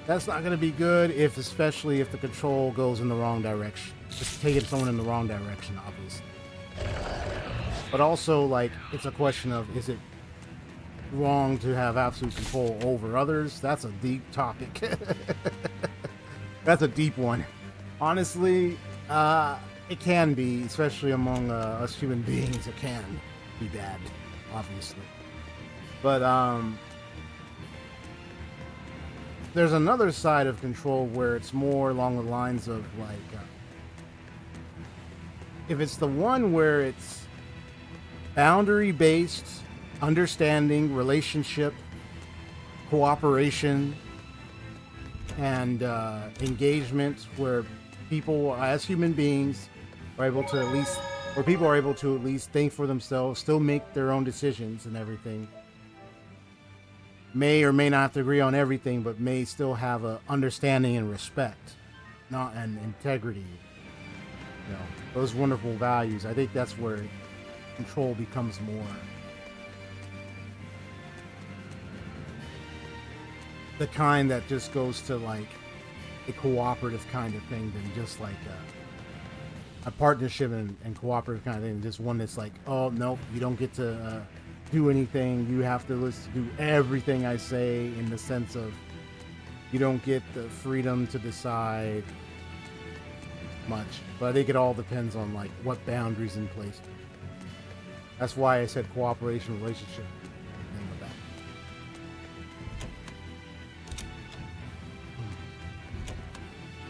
that's not going to be good, if especially if the control goes in the wrong direction. Just taking someone in the wrong direction, obviously. But also, like, it's a question of, is it wrong to have absolute control over others? That's a deep topic. That's a deep one. Honestly, it can be, especially among us human beings, it can be bad, obviously. But, there's another side of control where it's more along the lines of, like, if it's the one where it's boundary-based, understanding, relationship, cooperation, and engagement, where people, as human beings, are able to at least, or people are able to at least think for themselves, still make their own decisions and everything. May or may not have to agree on everything, but may still have a understanding and respect, not an integrity. You know, those wonderful values. I think that's where control becomes more the kind that just goes to like a cooperative kind of thing than just like a partnership and cooperative kind of thing. Just one that's like, oh no, you don't get to do anything. You have to listen, do everything I say, in the sense of you don't get the freedom to decide much. But I think it all depends on like what boundaries in place. That's why I said cooperation relationship thing with that.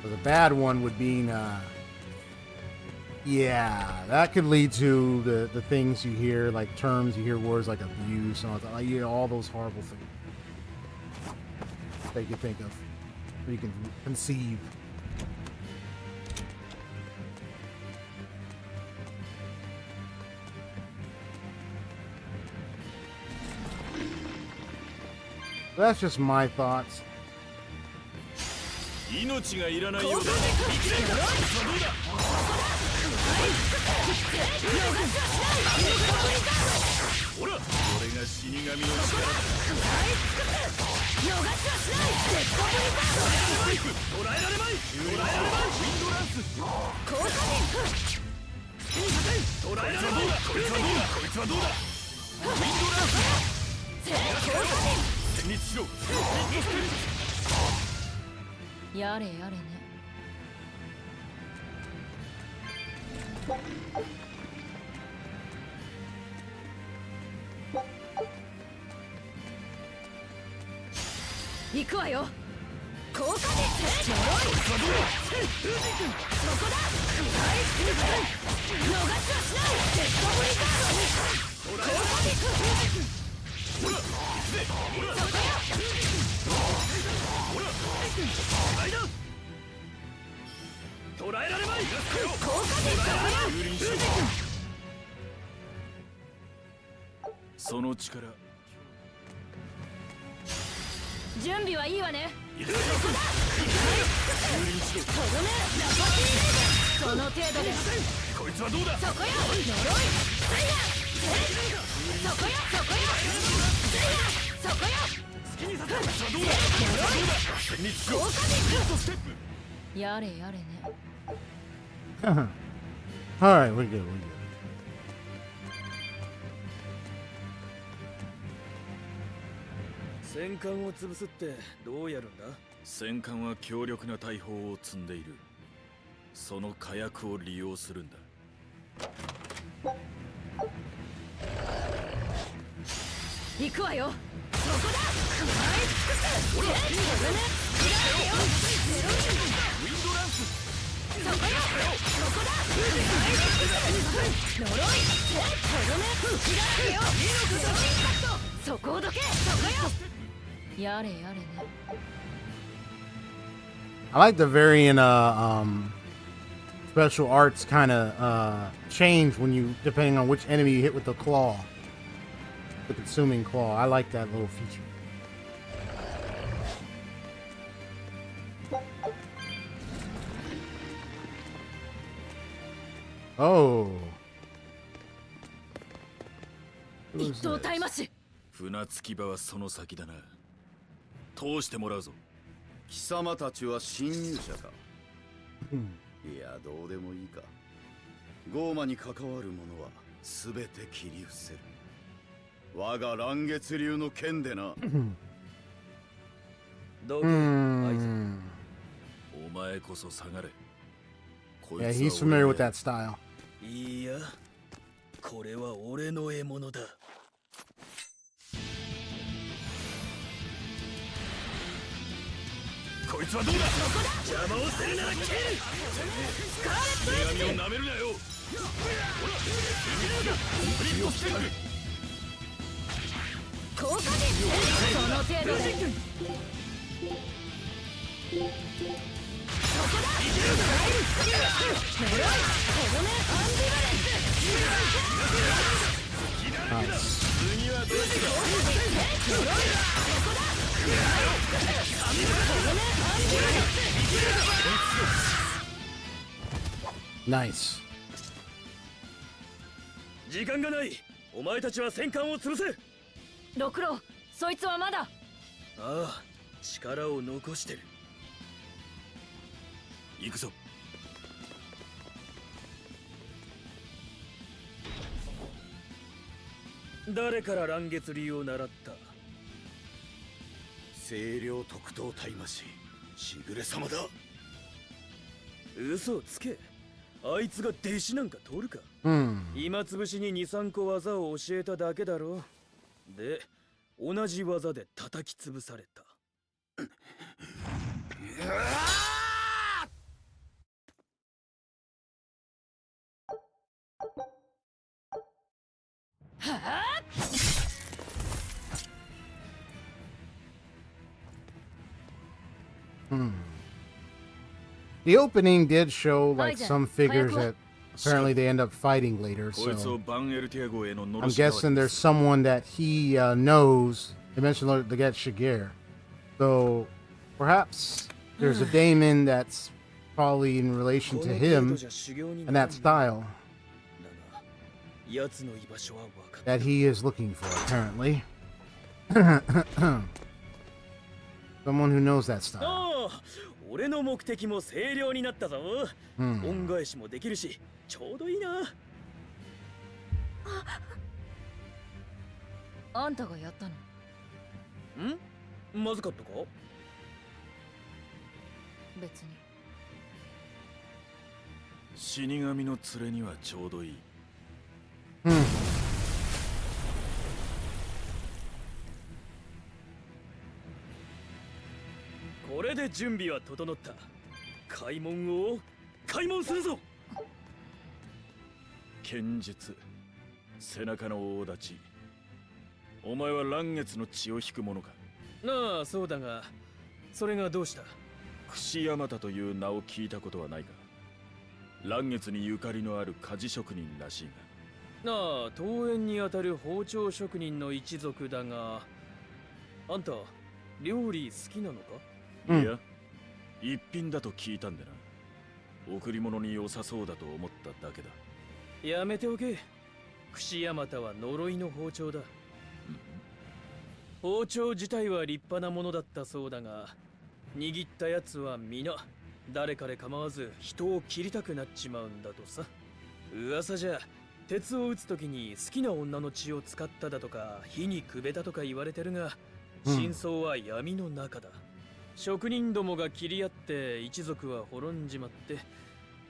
The bad one would be, yeah, that could lead to the things you hear, like terms you hear, words like abuse and all that. You hear all those horrible things that you can think of, that you can conceive. That's just my thoughts. 命がいらないようだ。生きれるか。どうだ。ほら、これが死神の力だ。捕らえられまい。捕らえられまい。ウィンドランス。捕らえられまい。こいつはどうだ。こいつはどうだ。ウィンドランス。戦慄しろ。やれやれね。行くわよ。効果で呪い。そこだ。逃しはしない。デッドブリザード。効果でほら。そこよ。捕らえられまい。効果でその力。準備はいいわね。その程度で。こいつはどうだ。そこよ。呪い。そこよ。そこよ。そこよ。好きにさせ。どうだ。効果でやれやれね。Alright, we're good, we're good. 戦艦を潰すってどうやるんだ。戦艦は強力な大砲を積んでいる。その火薬を利用するんだ。行くわよ。そこだ。食らい尽くす。ほら、ウィンドランス。そこよ。そこだ。食らい尽くす。呪い。とどめ。切られよ。そこをどけ。そこよ。やれやれね。I like the varying special arts kind of change when you, depending on which enemy you hit with the claw, the consuming claw. I like that little feature. Oh. 一刀体増し。船着き場はその先だな。通してもらうぞ。貴様たちは侵入者か。いや、どうでもいいか。ゴーマに関わる者は全て切り伏せる。我が嵐月流の剣でな。どけ、アイゼン。お前こそ下がれ。 Yeah, he's familiar with that style. いや、これは俺の獲物だ。こいつはどうだ。邪魔をするなら切る。スカーレットエッジ。女神を舐めるなよ。ほら、フリットステップ。効果でその程度で。そこだ。呪い。とどめ。アンビバレンス。次はどうする。呪い。そこだ。Nice. 時間がない。お前たちは戦艦を潰せ。六郎、そいつはまだ。ああ、力を残してる。行くぞ。誰から乱月流を習った。清涼特等大魔師しぐれ様だ。嘘をつけ。あいつが弟子なんか通るか。今つぶしに 2,3 個技を教えただけだろ。で、同じ技で叩き潰された。The opening did show like Aija, some figures Hayako. that apparently they end up fighting later. こいつを So バンエルティア号へののろ I'm し代わ guessing りに there's する someone that he knows. They mentioned the get Shigeru. So perhaps there's a daemon that's probably in relation こ to の程 him 度じゃ修行に and なら that んな style だが奴の居場所は分かった that he is looking for, apparently. Someone who knows that style. ああ俺の目的も清涼になったぞ、うん恩返しもできるしちょうどいいな。あんたがやったの？まずかったか？別に。死神の連れにはちょうどいい。 これで準備は整った。開門を開門するぞ。剣術、背中の大立ち。お前は嵐月の血を引く者か。なあそうだが、それがどうした？櫛山田という名を聞いたことはないか。嵐月にゆかりのある鍛冶職人らしいなあ桃園にあたる包丁職人の一族だが、あんた料理好きなのか？が。いや、一品だと聞いたんでな。贈り物に良さそうだと思っただけだ。やめておけ。櫛山田は呪いの包丁だ。包丁自体は立派なものだったそうだが、握ったやつは皆誰かで構わず人を切りたくなっちまうんだとさ。噂じゃ鉄を打つときに好きな女の血を使っただとか火にくべたとか言われてるが、真相は闇の中だ。職人どもが切り合って一族は滅んじまって、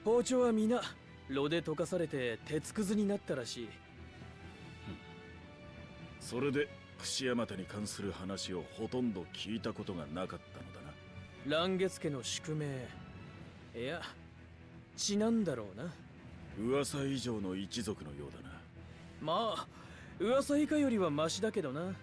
包丁は皆炉で溶かされて鉄くずになったらしい。それで櫛山田に関する話をほとんど聞いたことがなかったのだな。嵐月家の宿命、いや血なんだろうな。噂以上の一族のようだな。まあ噂以下よりはマシだけどな。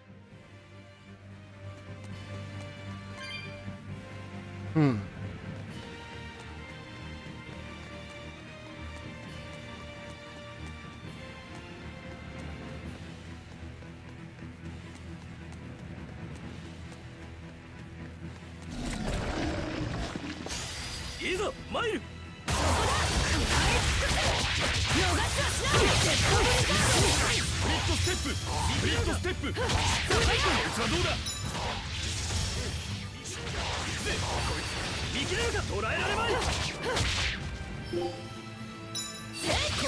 いざ参る。スプリットステップこいつはどうだ。見切れるか捉えられまい。効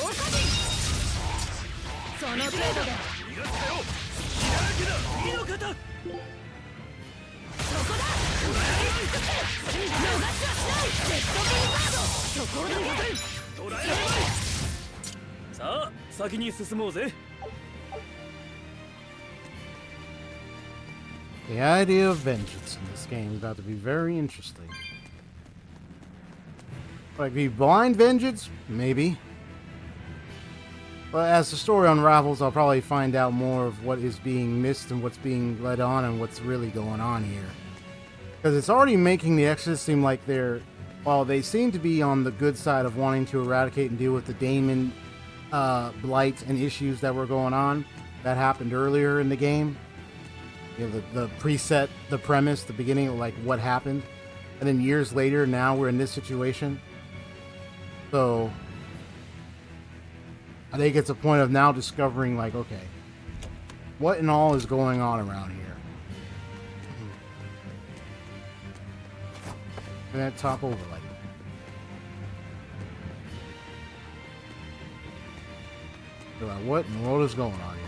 果陣。その程度で。逃がすかよ。血だらけだ。身の方。そこだ。逃がしはしない。レッドビリザード。そこだけ。捉えられまい。さあ先に進もうぜ。The idea of vengeance in this game is about to be very interesting. Like the blind vengeance? Maybe. But as the story unravels, I'll probably find out more of what is being missed and what's being led on and what's really going on here. Because it's already making the Exodus seem like they're... While they seem to be on the good side of wanting to eradicate and deal with the daemon blight and issues that were going on that happened earlier in the game. You know, the preset, the premise, the beginning of like what happened, and then years later, now we're in this situation. So I think it's a point of now discovering, like, okay, what in all is going on around here? And that top overlay. So, like, what in the world is going on here?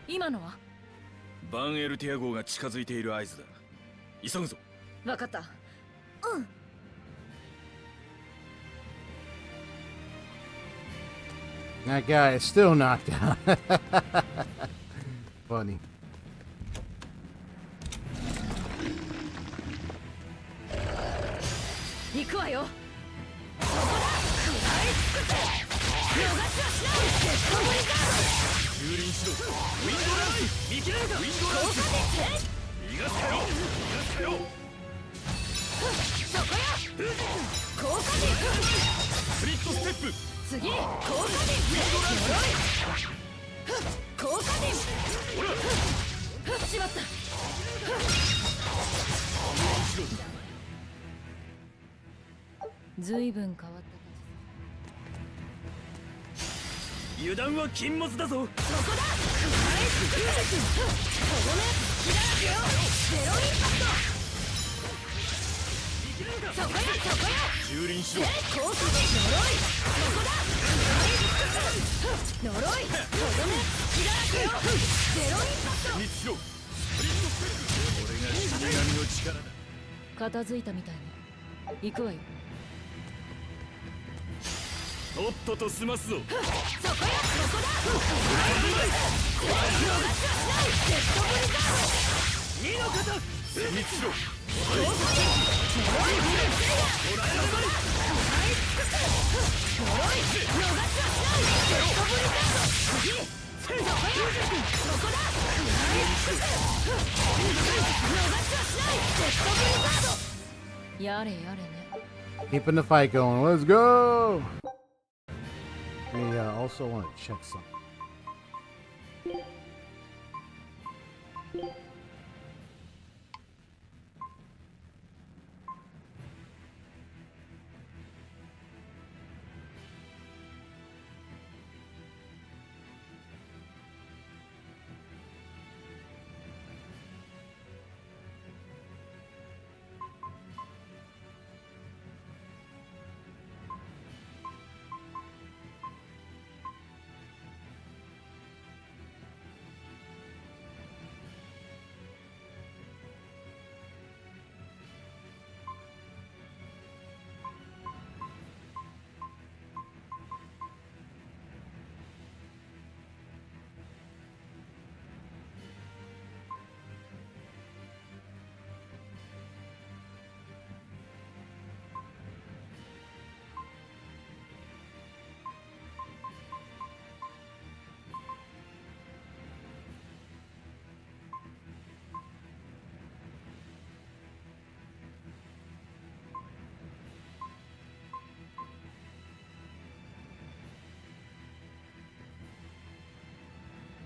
今のはバンエルティア号が近づいている合図だ。急ぐぞ。分かった。うん。 That guy is still knocked out. Funny. 行くわよ。そこだ。食らい尽くせ。逃しはしない。デッドブリザード。蹂躙しろ。ウィンドランス。見切れるか。ウィンドランス。逃がせよ。逃がせよ。そこや。効果陣。スプリットステップ。次。効果陣。鎧。効果陣。しまった。ずいぶん変わった。油断は禁物だぞ。そこだ。食らい尽くせ。とどめ。切らなくよ。ゼロインパクト。そこや。そこや。蹂躙しろ。効果陣。鎧。そこだ。鎧。とどめ。切らなくよ。ゼロインパクト。密しろ。スプリットステップ。これが死神の力だ。片付いたみたいね。行くわよ。とっとと済ますぞ。そこや。そこだ。逃がしはしない。デッドブリザード。二の型。密しろ。効果陣。鎧。ベルセリア。そこだ。食らい尽くせ。鎧。逃しはしない。デッドブリザード。次。そこや。そこだ。食らい尽くせ。逃しはしない。デッドブリザード。やれやれね。 Keeping the fight going. Let's go. We also want to check something.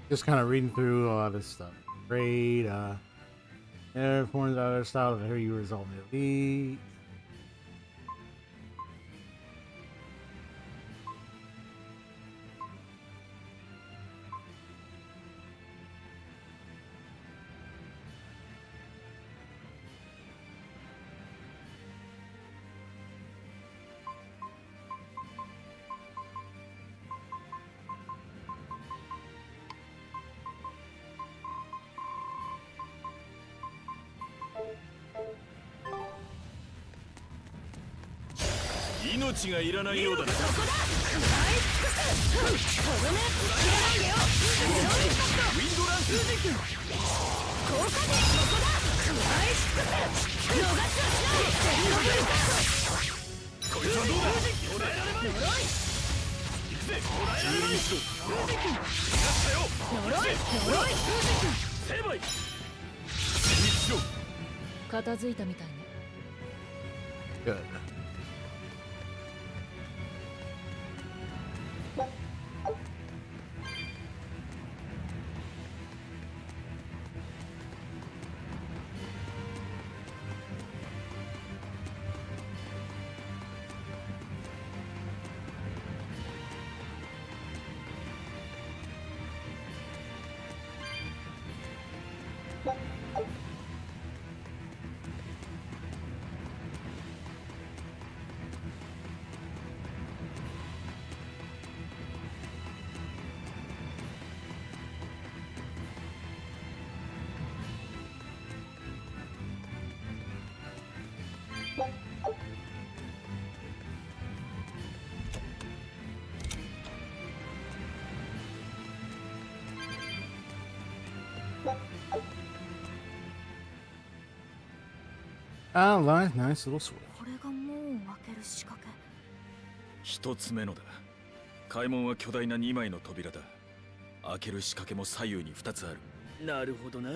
Just kind of reading through a lot of this stuff. Raid, forms other style of how you resolve the elite.命がいらないようだな。そこだ。食らい尽くせ。とどめ。切らないでよ。ゼロインパクト。ウィンドランス。効果陣。そこだ。食らい尽くせ。逃しはしない。デッドブリザード。こいつはどうだ。捕らえられまい。呪い。行くぜ。捕らえられまい。しろ。逃がしたよ。呪い。呪い。成敗。密しろ。片付いたみたいね。Good. Ah, nice little switch. これが門を開ける仕掛け。一つ目のだ。開門は巨大な2枚の扉だ。開ける仕掛けも左右に2つある。なるほどな。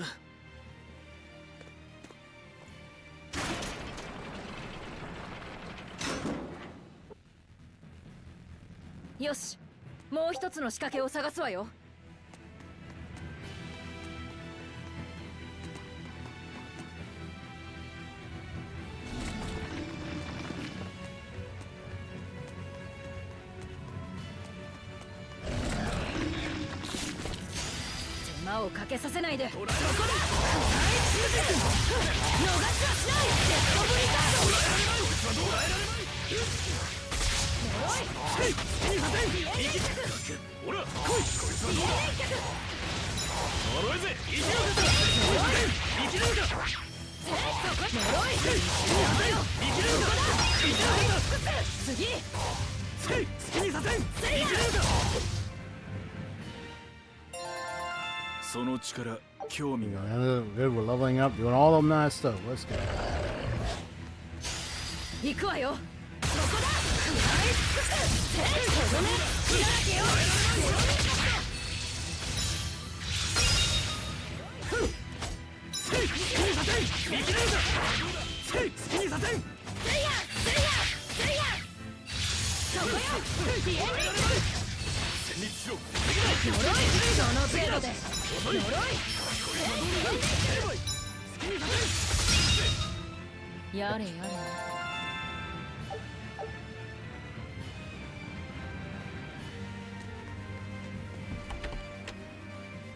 よし、もう一つの仕掛けを探すわよ。手間をかけさせないで。そこだ。逃しはしない。デッドブリザード。その力、興味がある。 Good, we're leveling up, doing all of nice stuff. Let's go. 行くわよ。そこだ。食らい尽くす。とどめ。いただけよ。そこよ。ディエンディング。呪い。その程度で。呪い。やれやれ。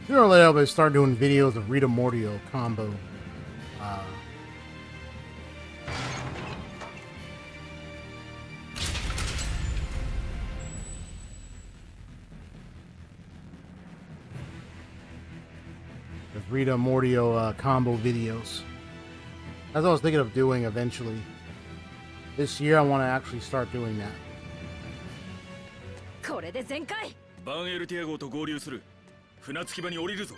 Sooner or later, I'll start doing videos of Rita Mordio combo. The Rita Mordio combo videos. That's what I was thinking of doing eventually. This year, I want to actually start doing that. これで全開。バンエルティア号と合流する。船着き場に降りるぞ。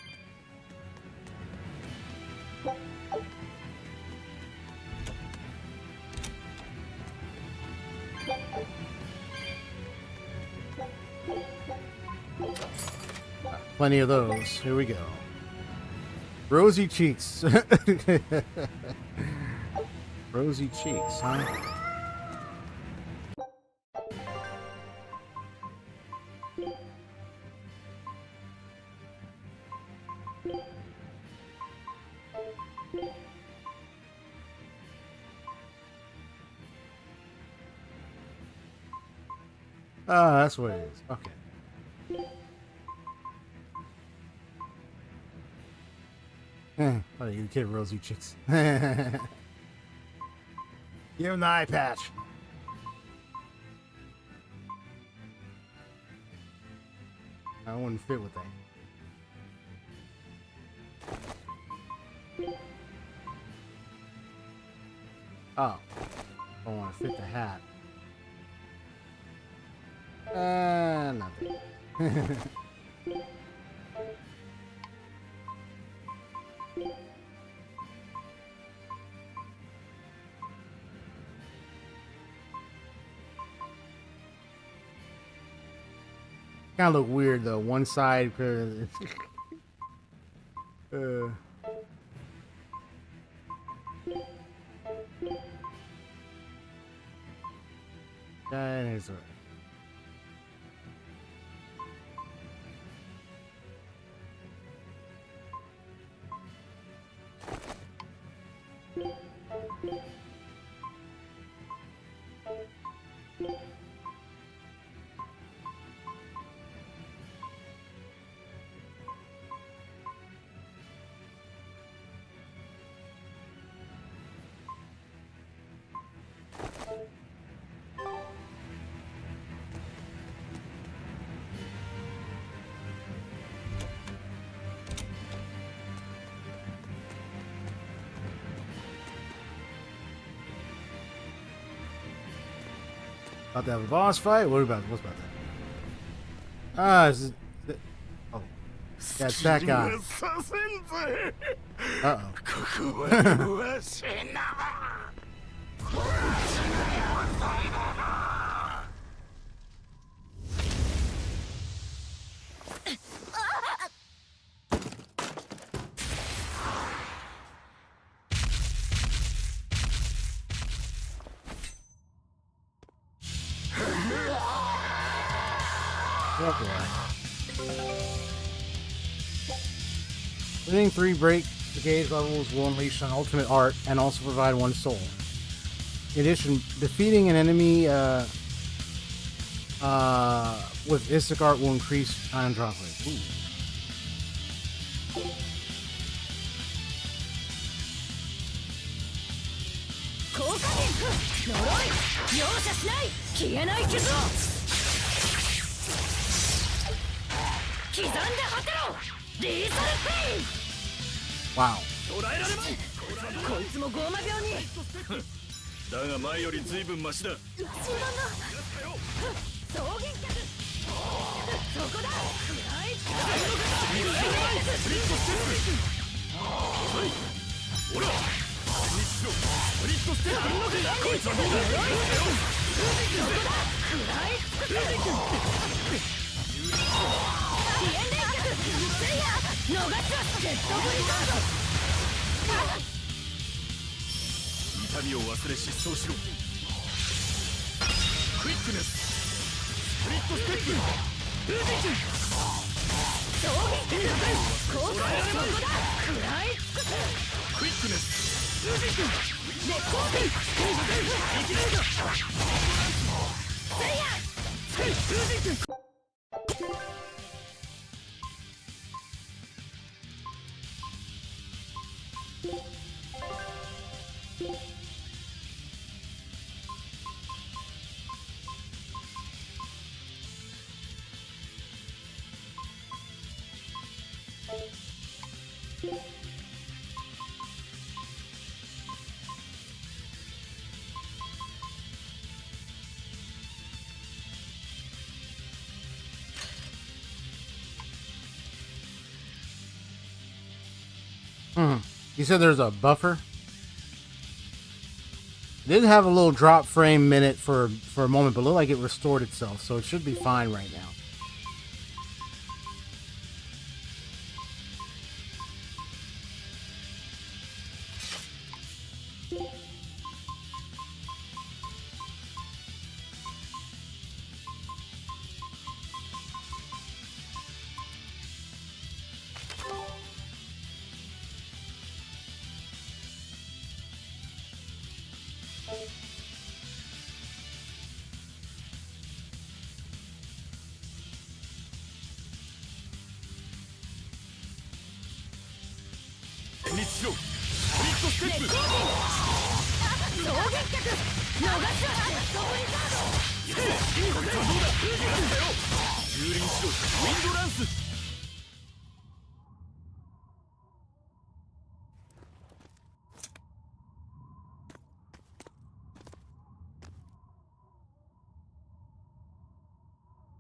Plenty of those. Here we go. Rosy cheeks. Rosy cheeks, huh? Ah, that's what it is. Okay. Oh, you kid, Rosy Chicks. Give him the eye patch. I wouldn't fit with that. Oh. I want to fit the hat. Nothing. Kind of look weird though. One side, that is right. About to have a boss fight? What's about that? Ah, oh. That's that guy. Uh-oh. Winning 3 break brigade levels will unleash an ultimate art and also provide 1 soul. In addition, defeating an enemy with Istikart will increase iron drop rate. Ooh. Wow. こいつもゴーマ病にだが前より随分マシだ。草原脚そこだほらスプリットステップ。こいつはどうだ。痛みを忘れ失踪しろ。クイックネススプリットステップ。クイックネスYou said there's a buffer? It did have a little drop frame minute for a moment, but it looked like it restored itself, so it should be fine right now.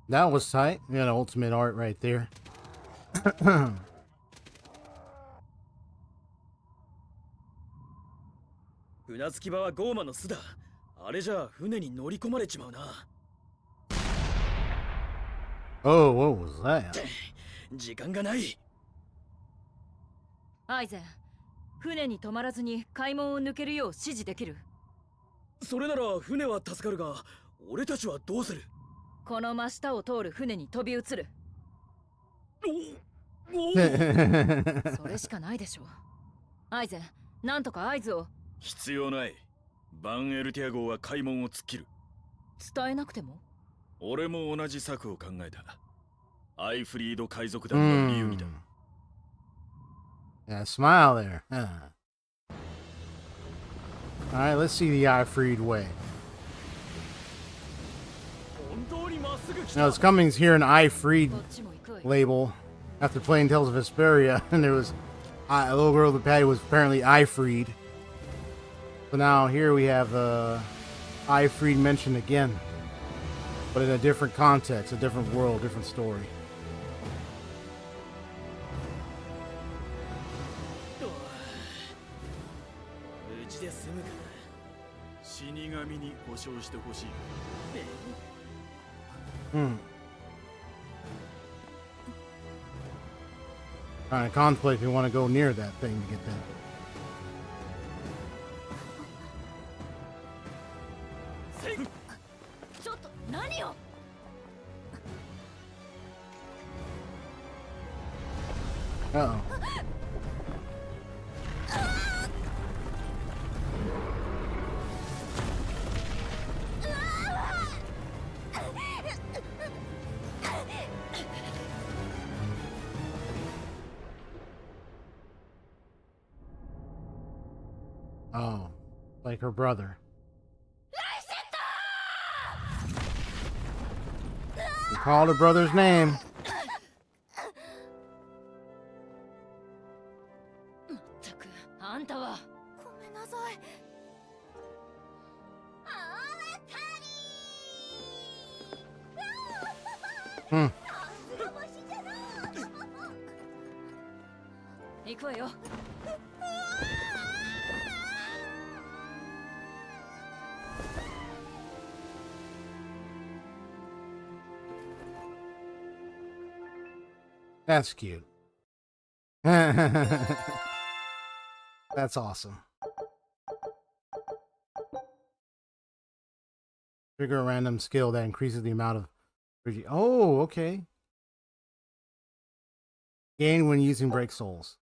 That was tight. We got an ultimate art right there. 船着き場はゴーマの巣だ。あれじゃあ船に乗り込まれちまうな。Oh, what was that? 時間がない。アイゼン、船に止まらずに海門を抜けるよう指示できる。それなら船は助かるが、俺たちはどうする？この真下を通る船に飛び移る。それしかないでしょう。アイゼン、なんとか合図を。必要ない。バンエルティア号は海門を突っ切る。伝えなくても？俺も同じ策を考えた。アイフリード海賊団の理由にだ。Yeah, smile there. Alright, let's see the Ifreed way. Now, it's coming here an Ifreed label after playing Tales of Vesperia, and there was a little girl with Patty was apparently Ifreed. So now here we have Ifreed mentioned again, but in a different context, a different world, different story. うちで済むかな。死神に保証してほしい。Trying to contemplate if you want to go near that thing to get that. Uh-oh. Oh, like her brother. He called her brother's name. That's cute. That's awesome. Trigger a random skill that increases the amount of... Oh, okay. Gain when using Break Souls.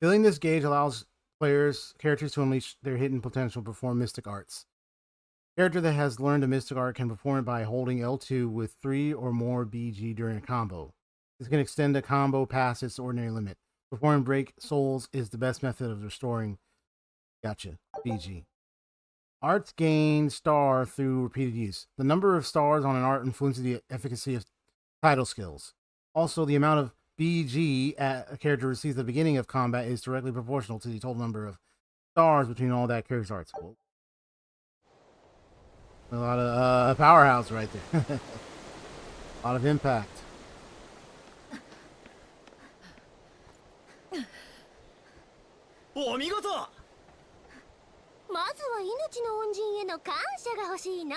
Filling this gauge allows characters to unleash their hidden potential and perform mystic arts. Character that has learned a mystic art can perform it by holding L2 with 3 or more BG during a combo. This can extend a combo past its ordinary limit. Performing Break Souls is the best method of restoring. Gotcha. BG. Arts gain star through repeated use. The number of stars on an art influences the efficacy of title skills. Also, the amount of BG a character receives at the beginning of combat is directly proportional to the total number of stars between all that character's arts. Whoa. A lot of powerhouse right there. A lot of impact. お見事。まずは命の恩人への感謝が欲しいな。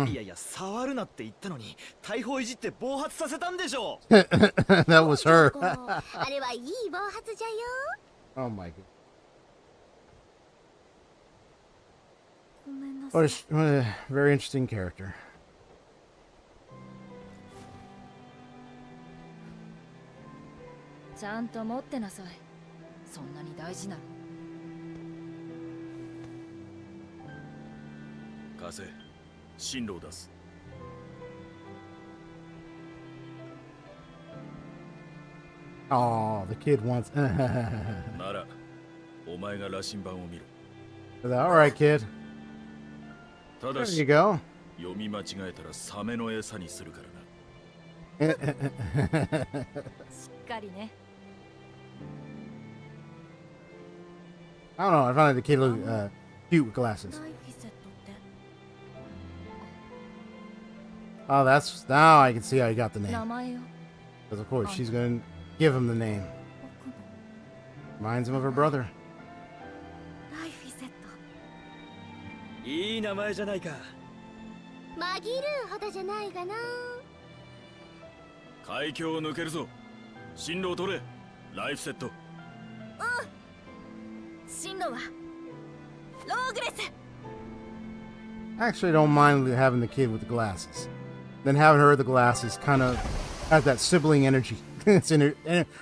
いやいや、触るなって言ったのに、大砲いじって暴発させたんでしょ。That was her. あれはいい暴発じゃよ。Oh my god. ごめんなさい。 What a very interesting character. ちゃんと持ってなさい。そんなに大事なの。貸せ、進路を出す。Oh, the kid wants. なら、お前が羅針盤を見ろ。All right, kid. ただ There し、 you go. 読み間違えたらサメの餌にするからな。しっかりね。I don't know. I found the kid look cute with glasses. ナイフィセットって Oh, that's now I can see how he got the 名 name. 前よ。 Because of course she's gonna give him the name. 僕の Reminds him of her brother. ナイフィセット。いい名前じゃないか。紛るほどじゃないがな。海峡を抜けるぞ。進路を取れ。ライフセット。進路はローグレス。 Actually, I don't mind having the kid with the glasses. Then having her with the glasses kind of has that sibling energy. It's I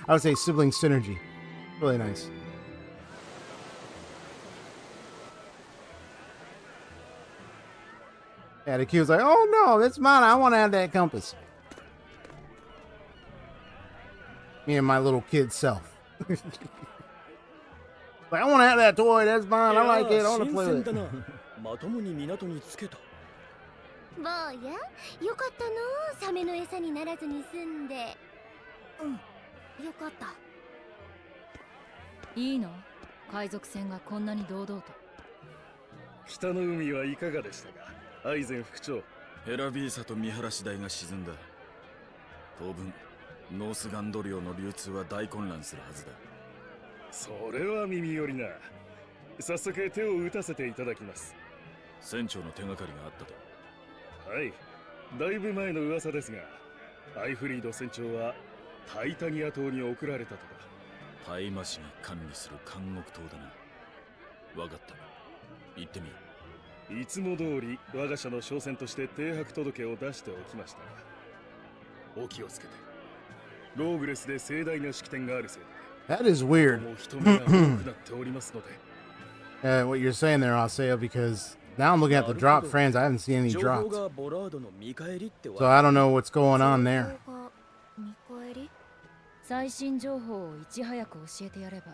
would say sibling synergy. Really nice. Yeah, the kid was like, "Oh no, that's mine. I want to have that compass." Me and my little kid self. Like, I want to have that toy. That's mine. I like it. I want to play with it. まともに港につけた。坊や、よかったの。サメの餌にならずに済んで。よかった。いいの？海賊船がこんなに堂々と。北の海はいかがでしたか、アイゼン副長。ヘラビーサと見晴らし台が沈んだ。当分、ノースガンド領の流通は大混乱するはずだ。それは耳寄りな。早速手を打たせていただきます。船長の手がかりがあったと。はい、だいぶ前の噂ですが、アイフリード船長はタイタニア島に送られたとか。大麻氏が管理する監獄島だな。わかった。行ってみよう。いつも通り我が社の商船として停泊届を出しておきました。お気をつけて。ローグレスで盛大な式典があるせいで。That is weird. もう人目が多くなっておりますので。What you're saying there, Aseo, because now I'm looking at the drop frames. I haven't seen any 情報 drops. がボラードの見返りってわ So I don't know what's going on there. 情報が見返り？最新情報をいち早く教えてやれば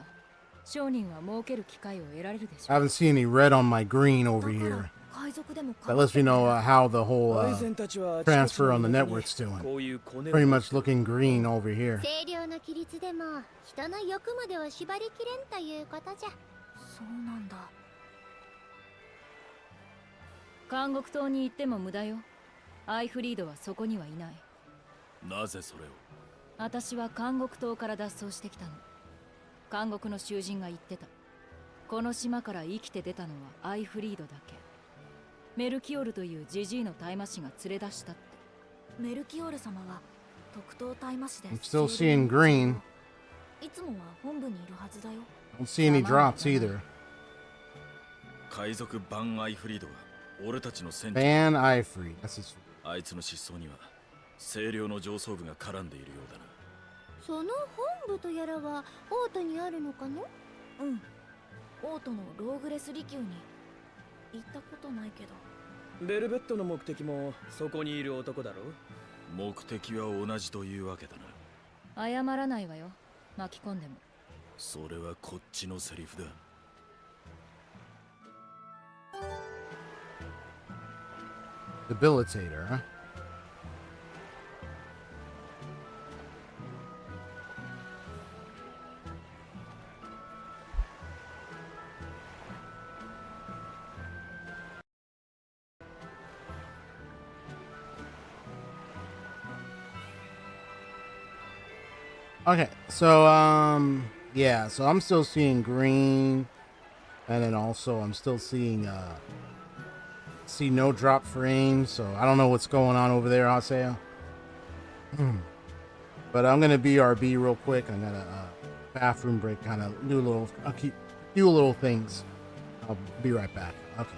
商人は儲ける機会を得られるでしょ I う。 haven't seen any red on my green over だから here. 海賊でも That lets me know how the whole アイゼンたちはあちこち transfer on the の国に network's doing. こういうコネ Pretty much looking green over here. 清涼な規律でも人の欲までは縛りきれんということじゃ。そうなんだ。監獄島に行っても無駄よ。アイフリードはそこにはいない。なぜそれを。私は監獄島から脱走してきたの。監獄の囚人が言ってた。この島から生きて出たのはアイフリードだけ。メルキオルというジジイの大麻師が連れ出したって。メルキオール様は特等大麻師で I'm still seeing green. いつもは本部にいるはずだよ。 Don't see any drops either. 海賊バン・アイフリードは俺たちの船長。 Ban Ifree. That's his. あいつの失踪には清涼の上層部が絡んでいるようだな。その本部とやらはオートにあるのかの？うん。オートのローグレス離宮に行ったことないけど。ベルベットの目的もそこにいる男だろ。目的は同じというわけだな。謝らないわよ。巻き込んでも。それはこっちのセリフだ。Debilitator, huh? Okay, so yeah, so I'm still seeing green, and then also I'm still seeing see no drop frames, so I don't know what's going on over there, Aseo. But I'm gonna BRB real quick. I got a bathroom break, kind of do a little, do a little things. I'll be right back. Okay.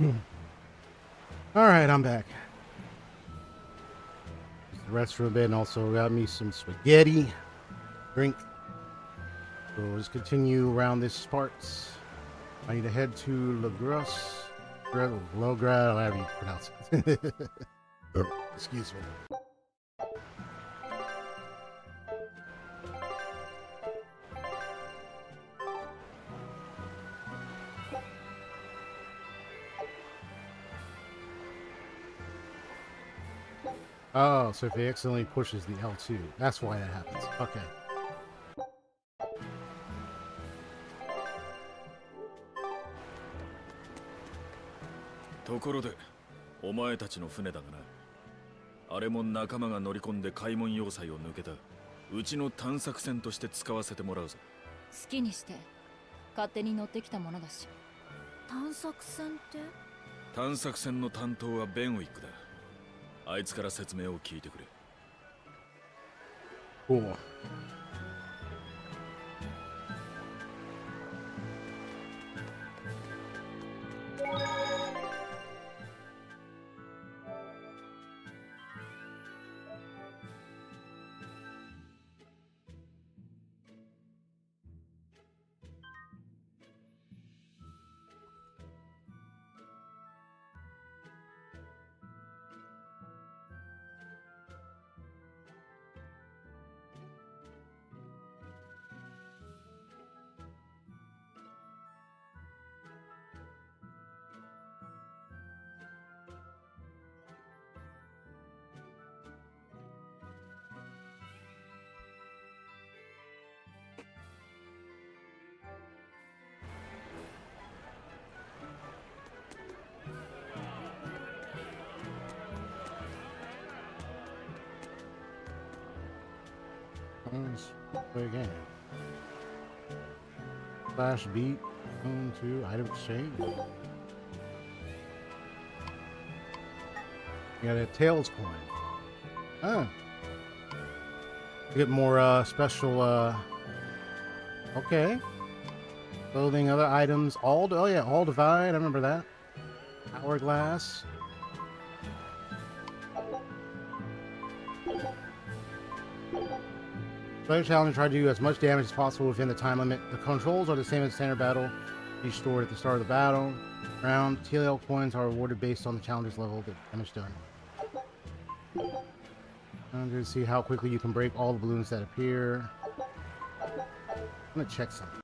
All right, I'm back. Just the rest for a bit, and also got me some spaghetti, drink. So we'll just continue around this parts. I need to head to Lograd, however you pronounce it. Excuse me. Oh, so if he accidentally pushes the L2, that's why that happens. Okay.ところで、お前たちの船だがな。あれも仲間が乗り込んで開門要塞を抜けた。うちの探索船として使わせてもらうぞ。好きにして。勝手に乗ってきたものだし。探索船って？探索船の担当はベンウィックだ。あいつから説明を聞いてくれ。Cool. Let's play a game. Slash beat. 1, 2, item exchange. You got a tails coin. Oh. You get more special okay. Clothing, other items, all divide, I remember that. Hourglass. Play challenge, try to do as much damage as possible within the time limit. The controls are the same as standard battle. Each stored at the start of the battle. Round TL coins are awarded based on the challenger's level of damage done. I'm going to see how quickly you can break all the balloons that appear. I'm going to check something.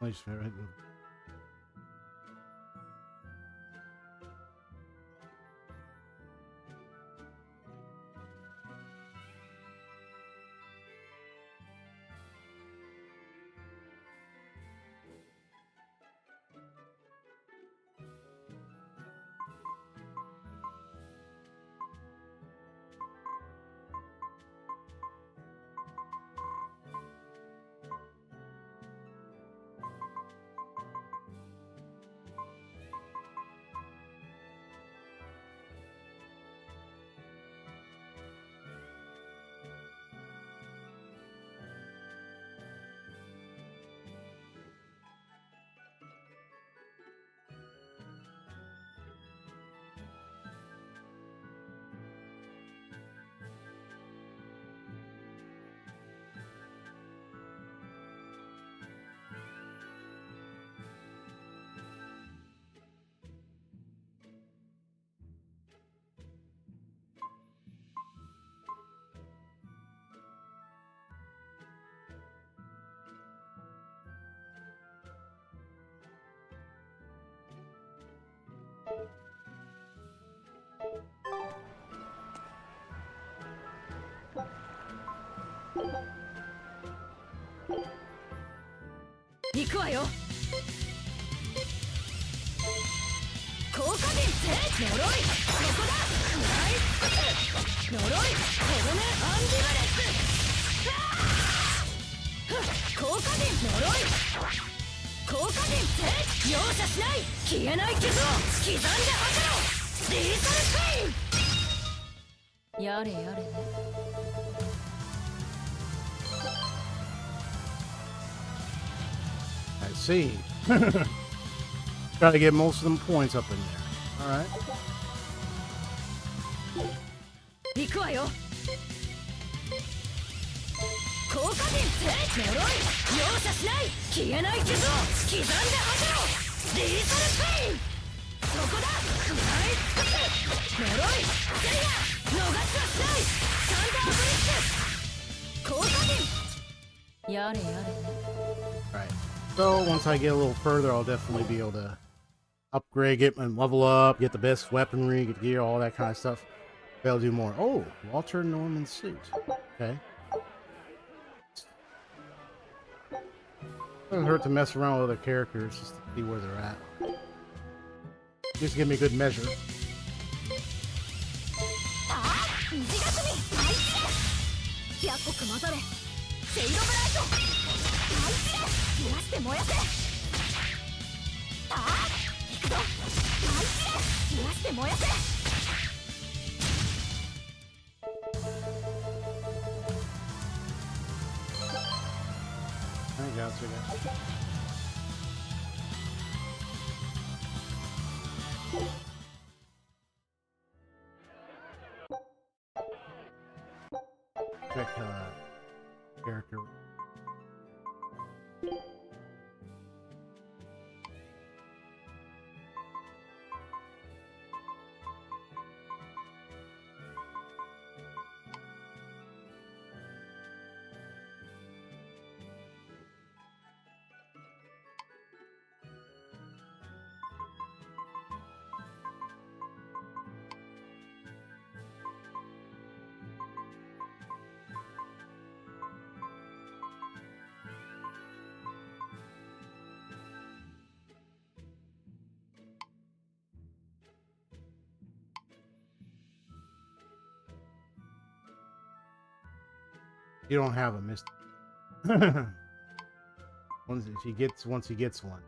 Right.行くわよ。効果電って呪い、ここだ。フライ呪い、とどめ、アンビバレンス。効果電呪い、効果電って容赦しない。消えない傷を刻んで吐けろ。リーサルペイン。やれやれね。see. Try to get most of them points up in there. Alright. 行くわよ。効果点って呪い容赦しない消えない傷を刻んで走ろうリーサルペインそこだ食らい尽くす呪いせいや逃しはしないサンダーブリッツ効果点やれやれ。 Alright. So once I get a little further, I'll definitely be able to upgrade, get my level up, get the best weaponry, get gear, all that kind of stuff. Be able to do more. Oh, Walter Norman suit. Okay. Doesn't hurt to mess around with other characters just to see where they're at. Just give me a good measure. ああ虹がすみあいつれ100個組まされセイドブライトあいつれ揺らして燃やせああ行くぞあいつれ揺らして燃やせ I got you. Check character. You don't have a Mister. Once he gets one.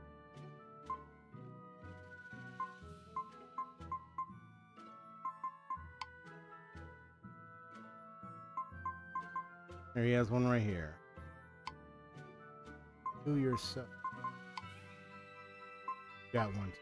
There he has one right here. Do yourself. Got one.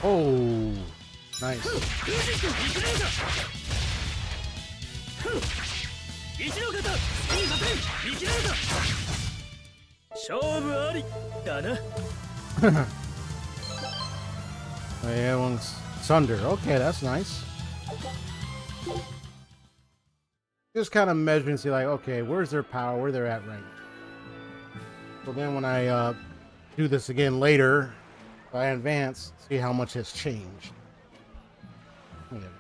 Oh, nice. Oh, yeah, one's Sunder. Okay, that's nice. Just kind of measure and see, like, okay, where's their power, where they're at right now. So then when I do this again later, if I advance, see how much has changed. Whatever.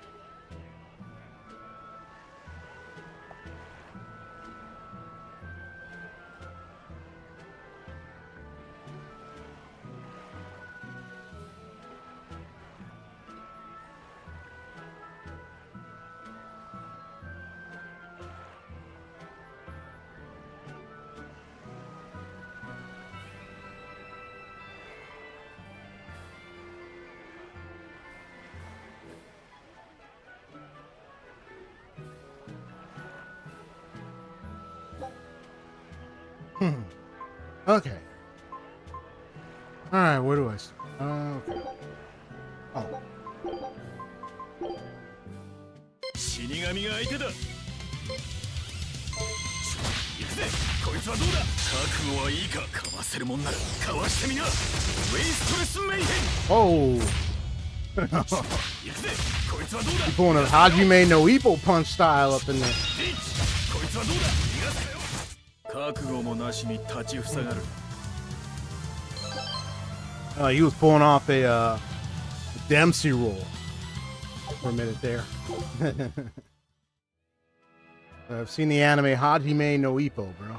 Okay. Alright, where do I start? Okay. Oh. 死神が相手だ。行くぜ。こいつはどうだ。覚悟はいいか。かわせるもんならかわしてみな。ウェイストレスメイヘン。Oh. Pulling a Hajime no Ippo punch style up in there. 覚悟もなしに立ちふさがる。 He was pulling off a Dempsey roll for a minute there. I've seen the anime Hajime no Ippo, bro.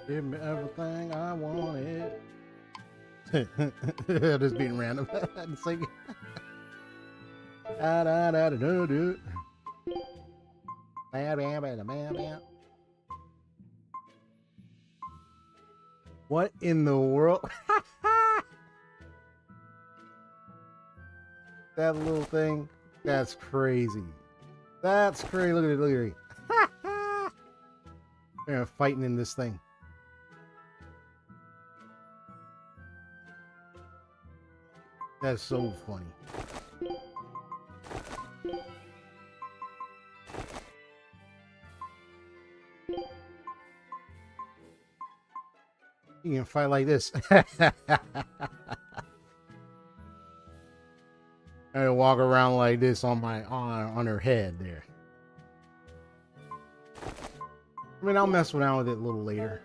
Give me everything I wanted. Just being random and singing. Da da da da do do. Bam bam bam bam bam. What in the world? That little thing. That's crazy. That's crazy. Look at it. Look at it. They're fighting in this thing. That's so funny. You can fight like this. I walk around like this on my on her head there. I mean, I'll mess around with it a little later.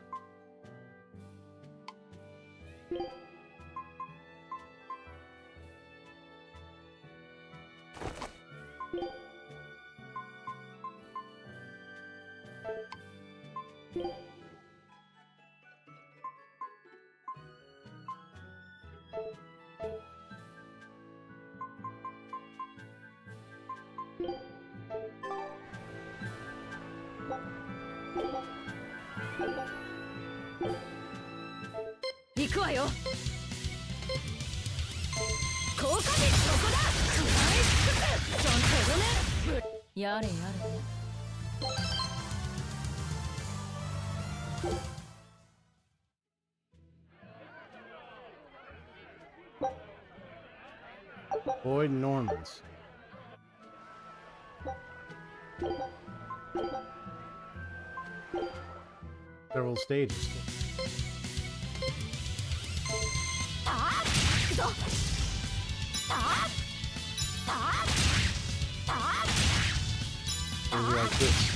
Boyd Normans. Several stages. Maybe like this.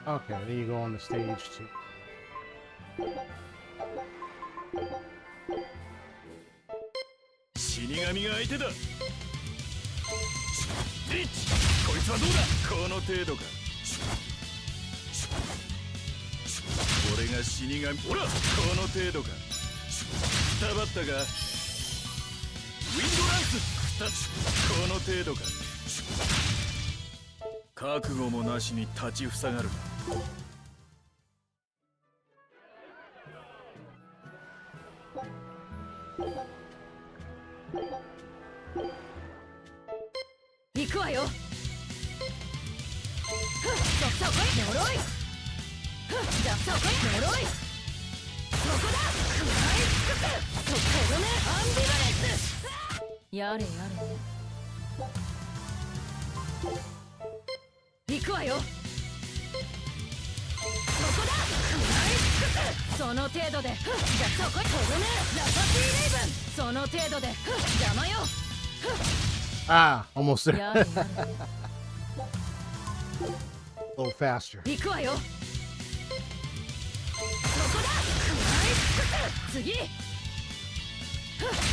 Okay, then you go on the stage too. リッチこいつはどうだこの程度か俺が死神ほらこの程度かくたばったかウィンドランス2つこの程度か覚悟もなしに立ちふさがる行くわよ。そこへ呪い。じゃあそこへ呪い。そこだ。食らい尽くす。ところねアンビバレンス。やれや行くわよ。そこだ。食らい尽くす。その程度でじゃあそこへとどめラパティレイブン。その程度で邪魔よ。Ah, almost there. やれやれ A little faster. 行くわよ。そこだ。食らい尽くす。次。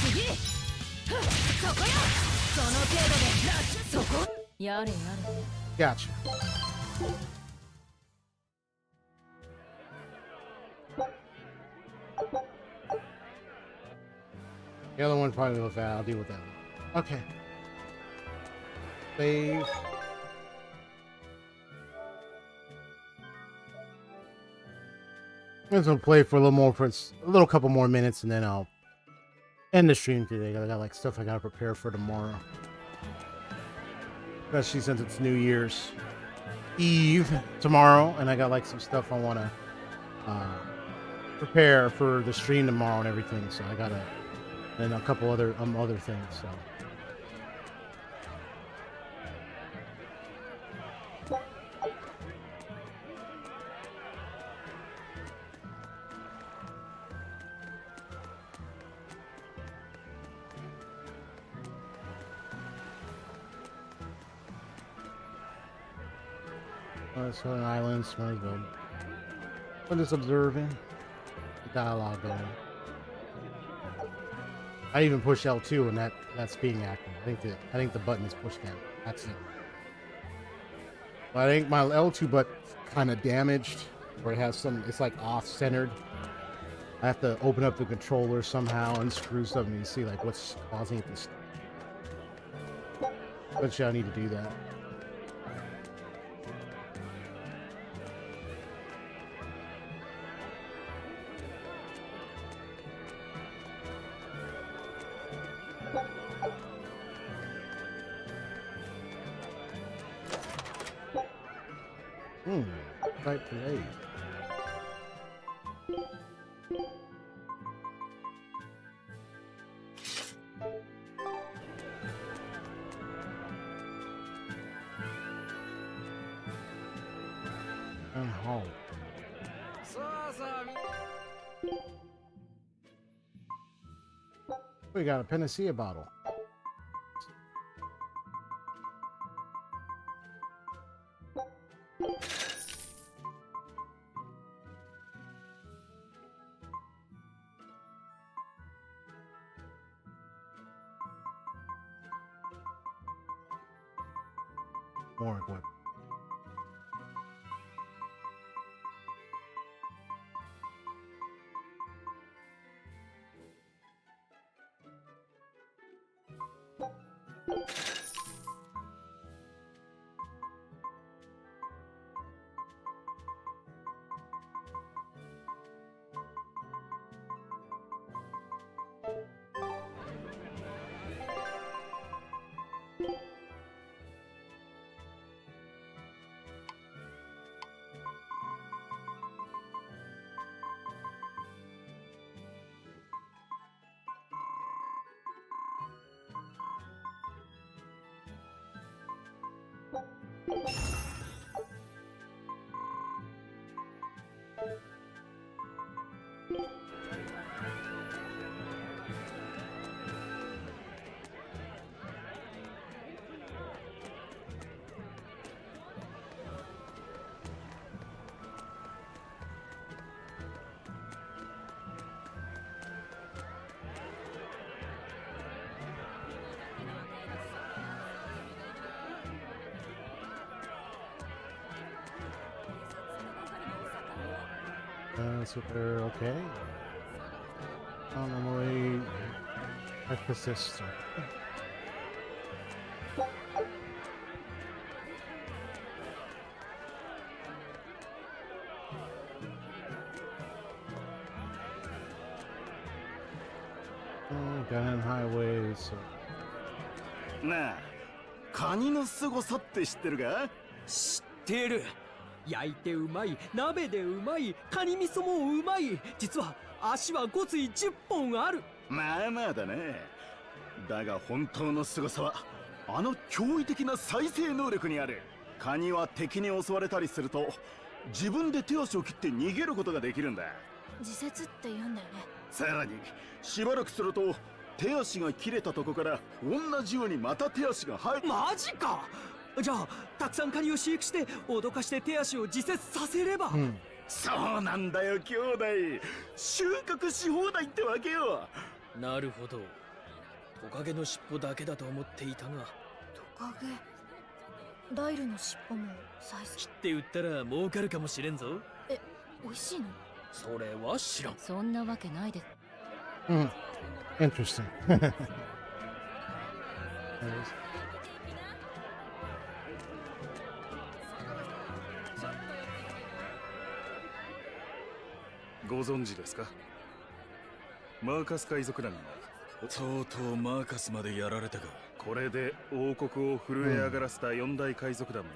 次。そこよ。その程度でラッシュそこ。やれや Gotcha. The other one probably was bad. I'll deal with that one. Okay. Save. I'm just gonna play for a little more, for a little couple more minutes, and then I'll end the stream today. I got like stuff I gotta prepare for tomorrow, especially since it's New Year's Eve tomorrow, and I got like some stuff I want to prepare for the stream tomorrow and everything. So I gotta, and a couple other things. So. Southern Islands, might as well. We're just observing the dialogue going. I even push L2 and that's being active. I think the button is pushed down. That's it. But I think my L2 button's kind of damaged, or it has some. It's like off-centered. I have to open up the controller somehow, unscrew something, and see like what's causing it to stop. But I need to do that. Quite parade. And home. We got a panacea bottle. More equipment. Super okay. Normally, persist. Gun highways. なあ、カニの凄さって知ってるか？知ってる。焼いてうまい、鍋でうまい、カニ味噌もうまい。実は足はごつい10本ある。まあまあだね。だが本当の凄さはあの驚異的な再生能力にある。カニは敵に襲われたりすると自分で手足を切って逃げることができるんだ。自節って言うんだよね。さらにしばらくすると手足が切れたとこから同じようにまた手足が生え。マジか。じゃあたくさんカニを飼育して脅かして手足を自節させれば、そうなんだよ兄弟。収穫し放題ってわけよ。なるほど。トカゲの尻尾だけだと思っていたが、トカゲ、ダイルの尻尾もサイズ。切って売ったら儲かるかもしれんぞ。え、美味しいの？それは知らん。そんなわけないで。Interesting. ご存知ですか？マーカス海賊団がとうとうマーカスまでやられたか。これで王国を震え上がらせた四大海賊団も、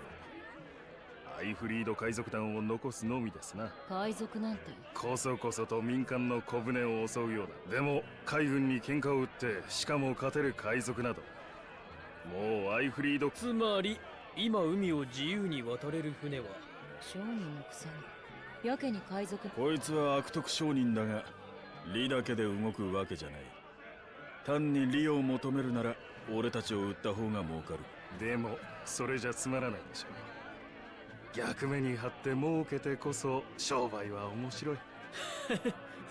アイフリード海賊団を残すのみですな。海賊なんてこそこそと民間の小舟を襲うようだ。でも海軍に喧嘩を打ってしかも勝てる海賊などもうアイフリード。つまり今海を自由に渡れる船は商人のくせにやけに海賊。こいつは悪徳商人だが利だけで動くわけじゃない。単に利を求めるなら俺たちを売った方が儲かる。でもそれじゃつまらないでしょう。逆目に張って儲けてこそ商売は面白い。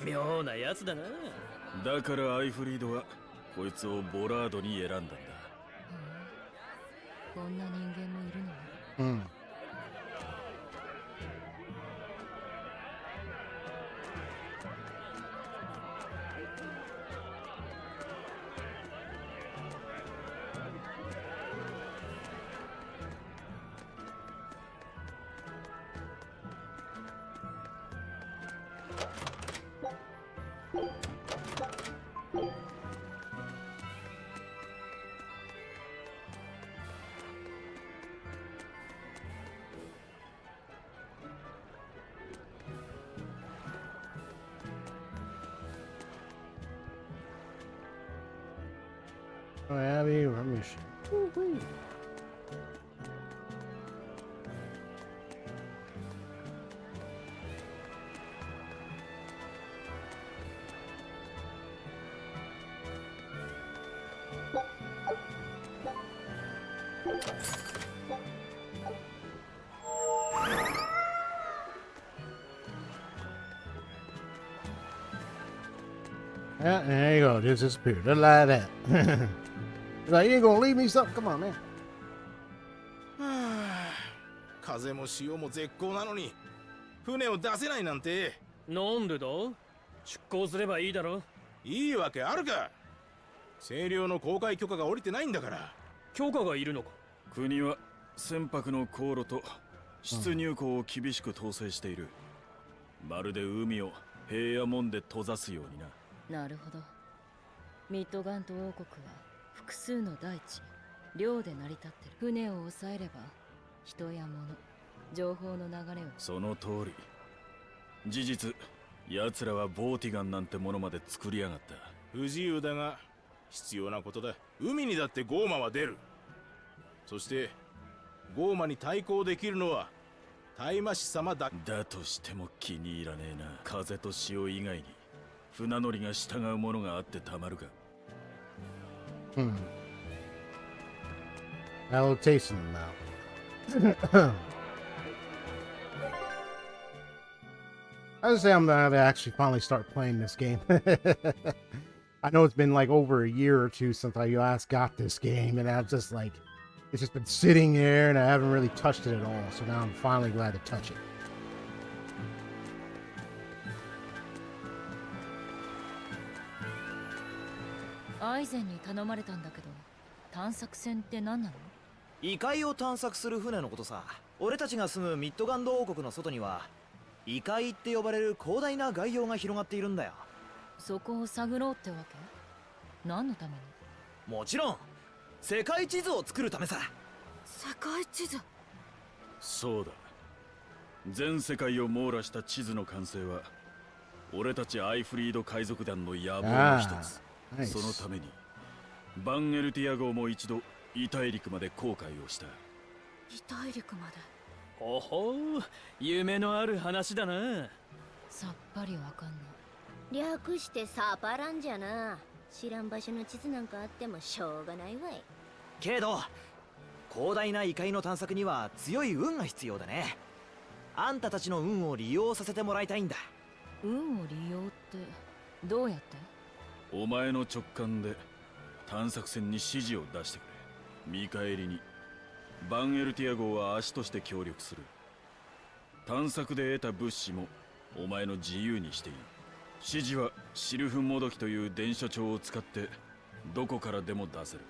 妙なやつだな。だからアイフリードはこいつをボラードに選んだんだ。こんな人間もいるのね。Oh, Abby, Ramesh. Woo-hoo. Yeah, there you go. Just disappeared. Just like that. Like, you ain't gonna leave me something? Come on, man. 風も潮も絶好なのに船を出せないなんて。なんでだ？出港すればいいだろ。いいわけあるか。清涼の航海許可が下りてないんだから。許可がいるのか？国は船舶の航路と出入港を厳しく統制している。まるで海を平野門で閉ざすようにな。なるほど。ミッドガント王国は複数の大地、領で成り立ってる。船を抑えれば人や物、情報の流れを。その通り。事実、奴らはボーティガンなんてものまで作りやがった。不自由だが必要なことだ。海にだってゴーマは出る。そしてゴーマに対抗できるのは大魔師様だ。だとしても気に入らねえな。風と潮以外に船乗りが従うものがあってたまるか。I'll taste them now. I would say I'm gonna actually finally start playing this game. I know it's been like over a year or two since I last got this game, and I'm just like, it's just been sitting there, and I haven't really touched it at all. So now I'm finally glad to touch it. アイゼンに頼まれたんだけど、探索船って何なの？異界を探索する船のことさ。俺たちが住むミッドガンド王国の外には異界って呼ばれる広大な概要が広がっているんだよ。そこを探ろうってわけ？何のために？もちろん世界地図を作るためさ。世界地図。そうだ。全世界を網羅した地図の完成は俺たちアイフリード海賊団の野望の一つ。そのためにバンエルティア号も一度異大陸まで航海をした。異大陸まで。ほほう、夢のある話だな。さっぱりわかんない。略してサパランじゃな。知らん場所の地図なんかあってもしょうがないわい。けど広大な異界の探索には強い運が必要だね。あんたたちの運を利用させてもらいたいんだ。運を利用ってどうやって？お前の直感で探索船に指示を出してくれ。見返りにバンエルティア号は足として協力する。探索で得た物資もお前の自由にしていい。指示はシルフもどきという伝書帳を使ってどこからでも出せる。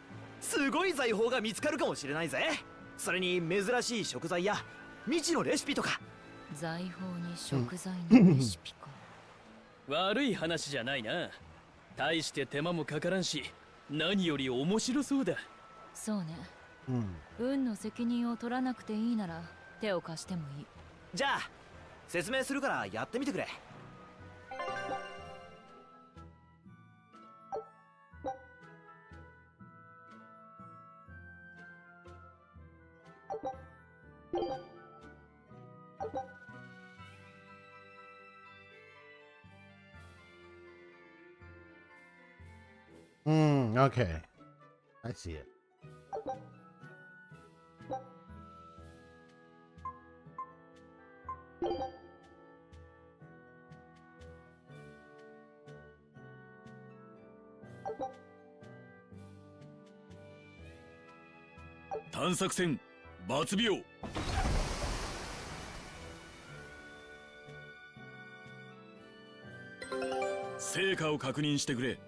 すごい財宝が見つかるかもしれないぜ。それに珍しい食材や未知のレシピとか。財宝に食材のレシピか。悪い話じゃないな。大して手間もかからんし、何より面白そうだ。そうね。運の責任を取らなくていいなら手を貸してもいい。じゃあ説明するからやってみてくれ。Okay. I see it.「探索船バツ病」。成果を確認してくれ。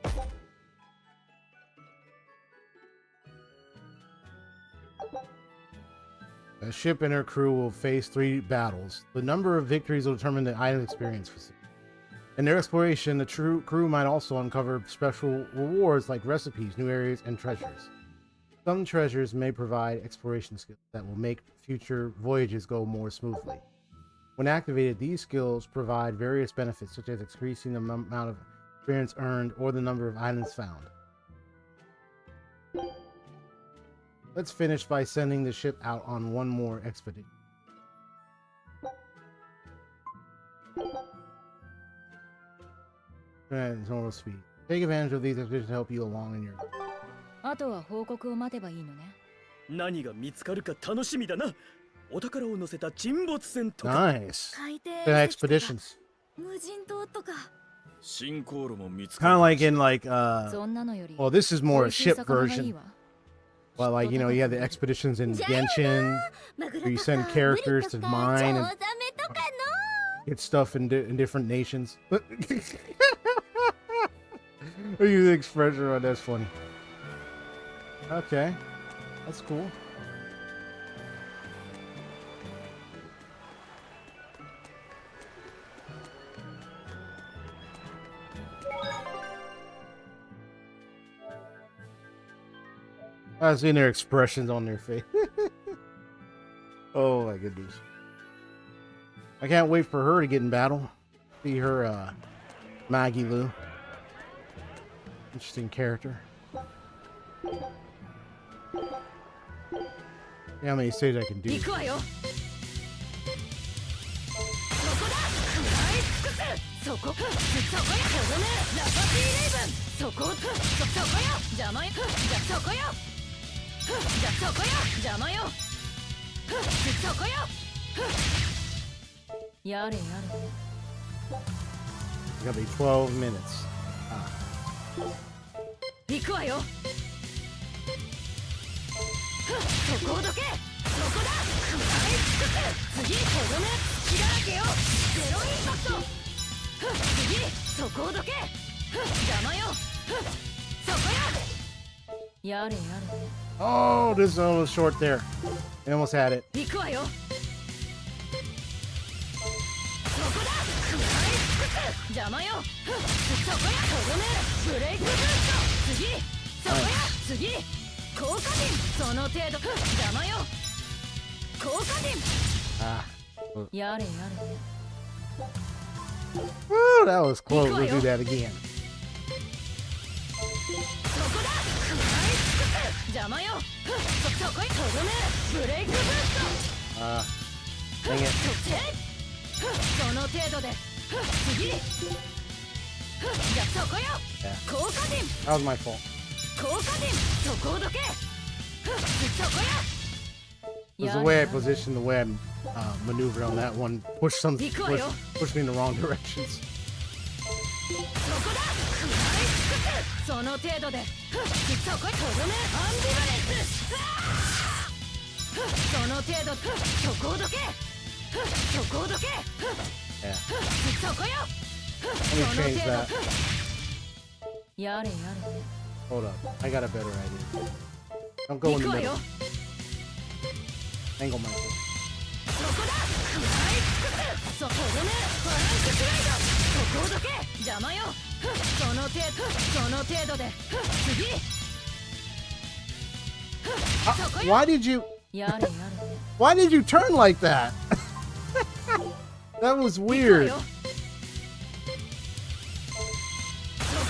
A ship and her crew will face 3 battles. The number of victories will determine the item experience. In their exploration, the crew might also uncover special rewards like recipes, new areas, and treasures. Some treasures may provide exploration skills that will make future voyages go more smoothly. When activated, these skills provide various benefits, such as increasing the amount of experience earned or the number of items found. Let's finish by sending the ship out on one more expedition. Normal speed. Take advantage of these expeditions to help you along in your. あとは報告を待てばいいのね。何が見つかるか楽しみだな。お宝を乗せた沈没船とか。Nice. 海底 The expeditions. 無人島とか。進行路も見つか Kind る。 of like in like そんなのより。 well, this is more a 美味しい ship 魚がいい version. わ。 Well, like, you know, you have the expeditions in Genshin, where you send characters to mine and get stuff in different nations. I use the expression, oh, that's funny. Okay, that's cool. I've seen their expressions on their face. Oh my goodness. I can't wait for her to get in battle. See her, Maggie Lou. Interesting character. Yeah, how many stages I can do. そこよ、とどめ、ラバティレイブン、そこよ、邪魔よ、じゃそこよ、じゃそこよ、邪魔よ、そこよ、やれやれ。It's gonna be 12 minutes. 行くわよ。そこをどけ、そこだ、食らい尽くす、次、とどめ、隙だらけよ、ゼロインパクト。次、そこをどけ、邪魔よ、そこよ。Oh, this is a little short there. I almost had it. 行くわよ。そこだ。邪魔よ。そこや。とどめ。ブレイクブースト。次。そこや。次。効果陣。その程度。邪魔よ。効果陣。Ah. やれやれ。 Woo, that was close. We'll do that again. そこだ。邪魔よ。そこへとどめ。ブレイクブースト。Dang it. その程度で。次。じゃそこよ。効果陣。 That was my fault. 効果陣。そこをどけ。そこや。 It was the way I positioned, the way I maneuvered on that one. Pushed me in the wrong directions. そこだ。その程度で。そこへとどめ。アンビバレンス。その程度。そこをどけ。そこをどけ。 Yeah. そこよ。 Let me change that. やれやれ。 Hold up. I got a better idea. Don't go in the middle. Angle myself. そこだ。そこでね。バランススライド。そこをどけ。邪魔よ。その程度で。次。 Why did you? やれやれ。 Why did you turn like that? That was weird. そこ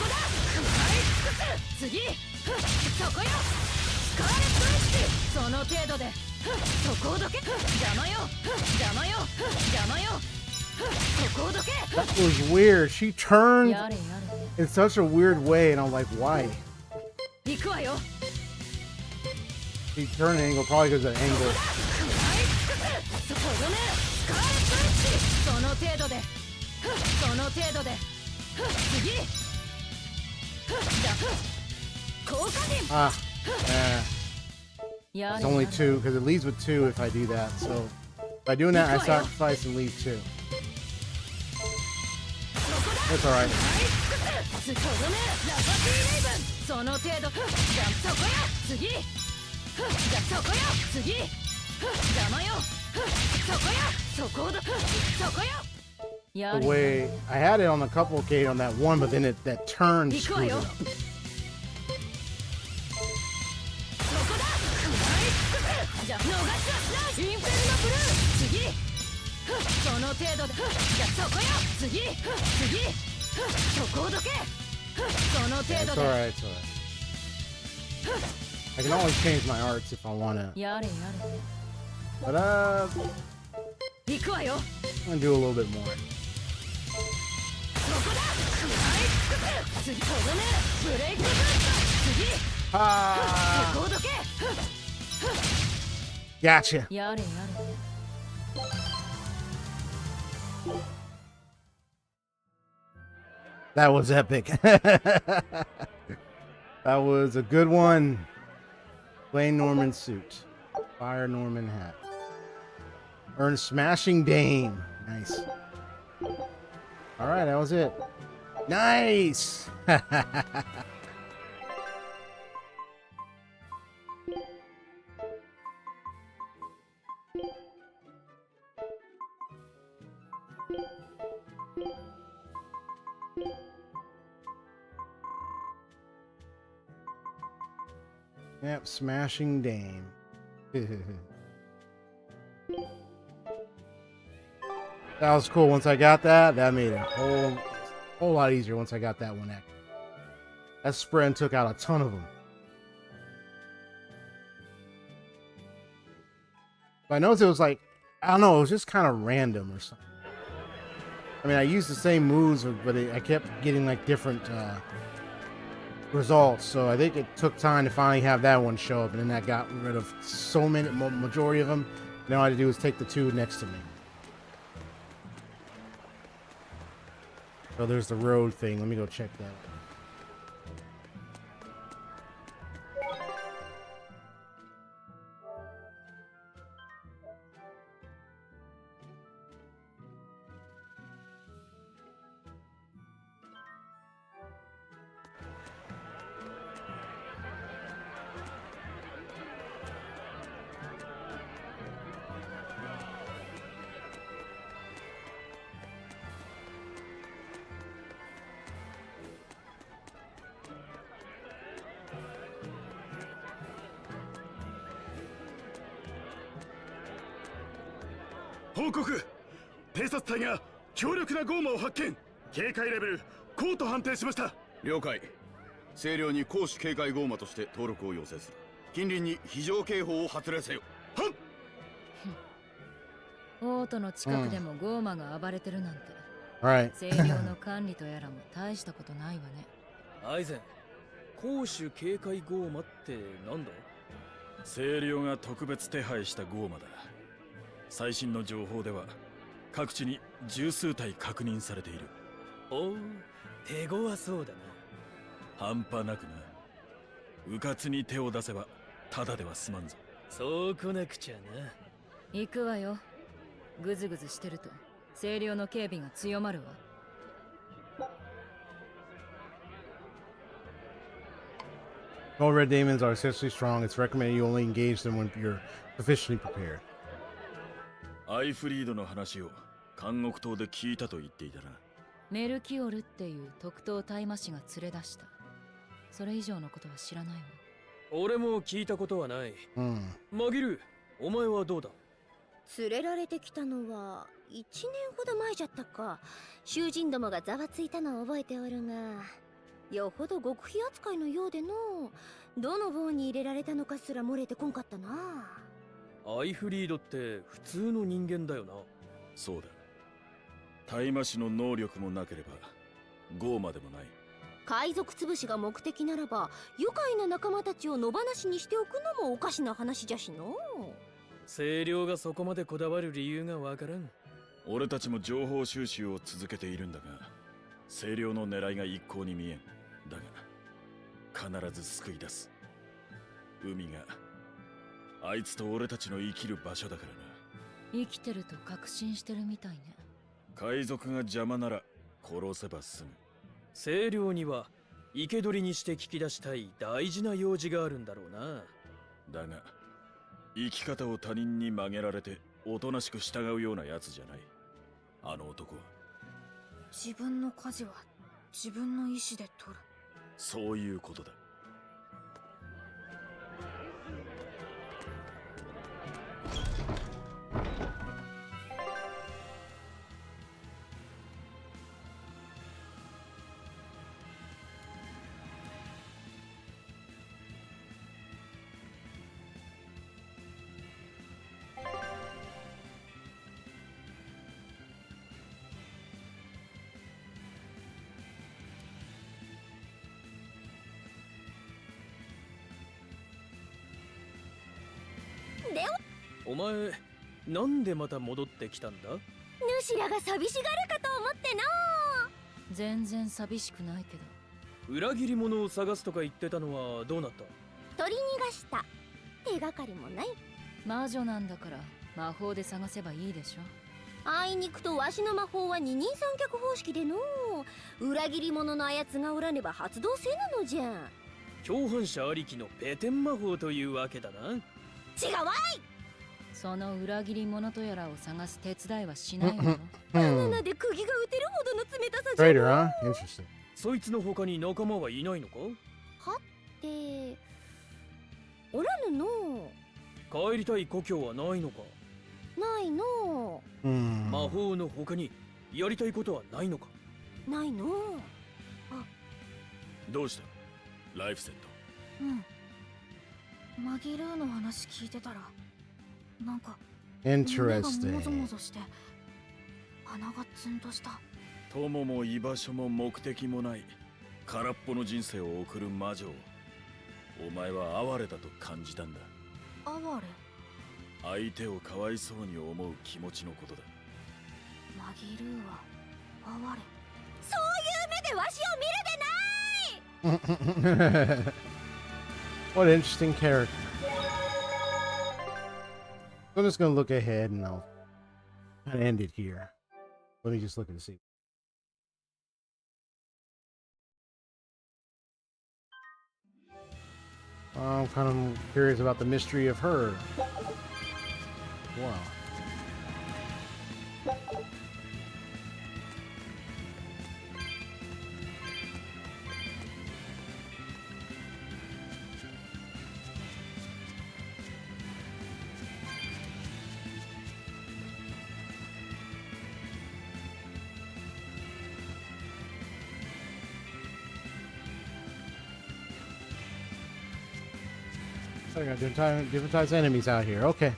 だ。次。そこよ。スカーレットエッジ。その程度で。そこをどけ。邪魔よ。邪魔よ。邪魔よ。そこをどけ。 That was weird. She turned やれやれ。 in such a weird way, and I'm like, why? 行くわよ。 She turned an angle probably because of the angle. そこでね。スカーレットエッジ。その程度で。その程度で。次。じゃ。効果陣。 Ah. Yeah, It's only 2 because it leads with 2 if I do that. So by doing that, I sacrifice and leave 2. That's all right. その程度。じゃそこや。次。じゃそこや。次。邪魔よ。そこや。そこをど。そこよ。 The way I had it on a couple occasions on that one, but then that turn screwed it up. じゃ逃しはしない。インフェルノブルー。次。その程度で。じゃそこよ。次。次。そこをどけ。その程 It's 度 all で。 right. It's all right. I can always change my arts if I want to. やれやれ。 But 行くわよ。 I'm gonna do a little bit more. そこだ。次。とどめ。ブレイクブースト。次。 Ah. そこをどけ。 Gotcha. やれやれ。 That was epic. That was a good one. Plain Norman suit. Fire Norman hat. Earn Smashing Dame. Nice. All right, that was it. Nice. Yep, Smashing Dame. That was cool. Once I got that, that made it a whole lot easier once I got that one active. That spread took out a ton of them. But I noticed it was like, I don't know, it was just kind of random or something. I mean, I used the same moves, but I kept getting like different results. So I think it took time to finally have that one show up, and then that got rid of so many, majority of them. Now all I had to do was take the 2 next to me. So there's the road thing. Let me go check that out. 報告。偵察隊が強力なゴーマを発見。警戒レベル高と判定しました。了解。清涼に公主警戒ゴーマとして登録を要請する。近隣に非常警報を発令せよ。はっ。オートの近くでもゴーマが暴れてるなんて、Right. 清涼の管理とやらも大したことないわね。アイゼン、公主警戒ゴーマってなんだ？清涼が特別手配したゴーマだ。最新の情報では各地に十数体確認されている。おお、手強そうだな。半端なくな。迂闊に手を出せばただでは済まんぞ。そうこなくちゃな。行くわよ。グズグズしてると清涼の警備が強まるわ。All red demons are essentially strong. It's recommended you only engage them when you're sufficiently prepared. アイフリードの話を監獄島で聞いたと言っていたな。メルキオルっていう特等大魔師が連れ出した。それ以上のことは知らないわ。俺も聞いたことはない。マギル、お前はどうだ？連れられてきたのは1年ほど前じゃったか。囚人どもがざわついたのを覚えておるが、よほど極秘扱いのようでの、どの棒に入れられたのかすら漏れてこんかったな。アイフリードって普通の人間だよな。そうだ。大魔師の能力もなければゴーマでもない。海賊潰しが目的ならば、愉快な仲間たちを野放しにしておくのもおかしな話じゃしの。清涼がそこまでこだわる理由がわからん。俺たちも情報収集を続けているんだが、清涼の狙いが一向に見えん。だが必ず救い出す。海があいつと俺たちの生きる場所だからな。生きてると確信してるみたいね。海賊が邪魔なら殺せば済む。清涼には生け捕りにして聞き出したい大事な用事があるんだろうな。だが生き方を他人に曲げられておとなしく従うようなやつじゃない。あの男は自分の舵は自分の意志で取る。そういうことだ。ではお前、なんでまた戻ってきたんだ？主らが寂しがるかと思ってな。全然寂しくないけど。裏切り者を探すとか言ってたのはどうなった？取り逃がした。手がかりもない。魔女なんだから魔法で探せばいいでしょ。あいにくとわしの魔法は二人三脚方式での、裏切り者のあやつがおらねば発動せぬのじゃ。共犯者ありきのペテン魔法というわけだな。違うわい。その裏切り者とやらを探す手伝いはしないよ。バナナで釘が打てるほどの冷たさじゃ。 Traitor, huh? Interesting. そいつの他に仲間はいないのか？はっておらぬの。帰りたい故郷はないのか？ないの。魔法の他にやりたいことはないのか？ないの。どうしたライフセット？マギルーの話聞いてたら、なんか胸がもぞ Interesting. もぞして鼻がツンとした。友も居場所も目的もない空っぽの人生を送る魔女をお前は哀れだと感じたんだ。哀れ？相手をかわいそうに思う気持ちのことだ。マギルーは哀れ。そういう目でわしを見るでない。 What an interesting character. I'm just gonna look ahead and I'll kind of end it here. Let me just look and see. I'm kind of curious about the mystery of her. Wow. I got different types of enemies out here. Okay.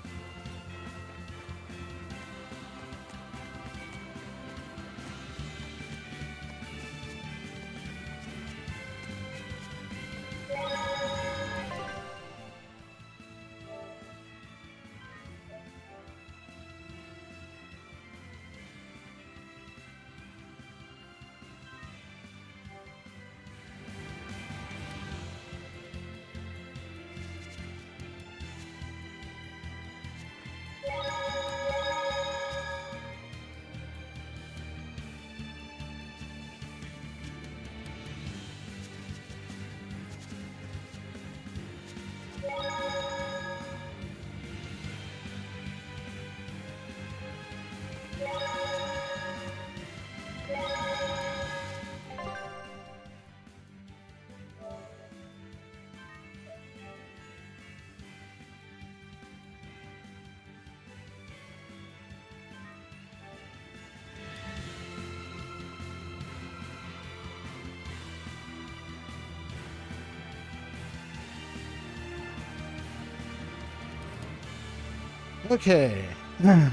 Okay. And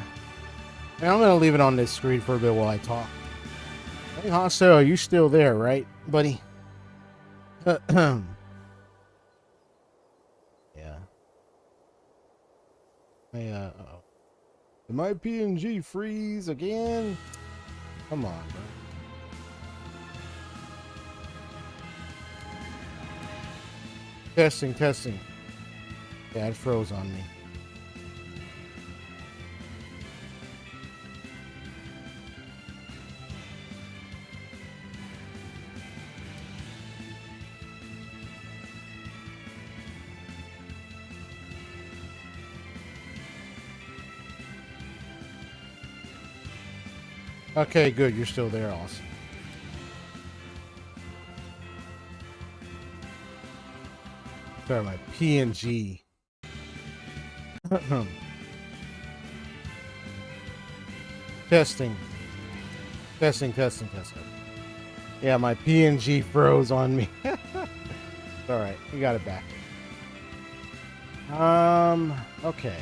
I'm gonna leave it on this screen for a bit while I talk. Hey, Hostel, you still there, right, buddy? Yeah. Hey, uh-oh. Did my PNG freeze again? Come on, bro. Testing. Yeah, it froze on me. Okay, good. You're still there. Awesome. Sorry, my PNG. Testing. Yeah, my PNG froze on me. All right, we got it back. Okay.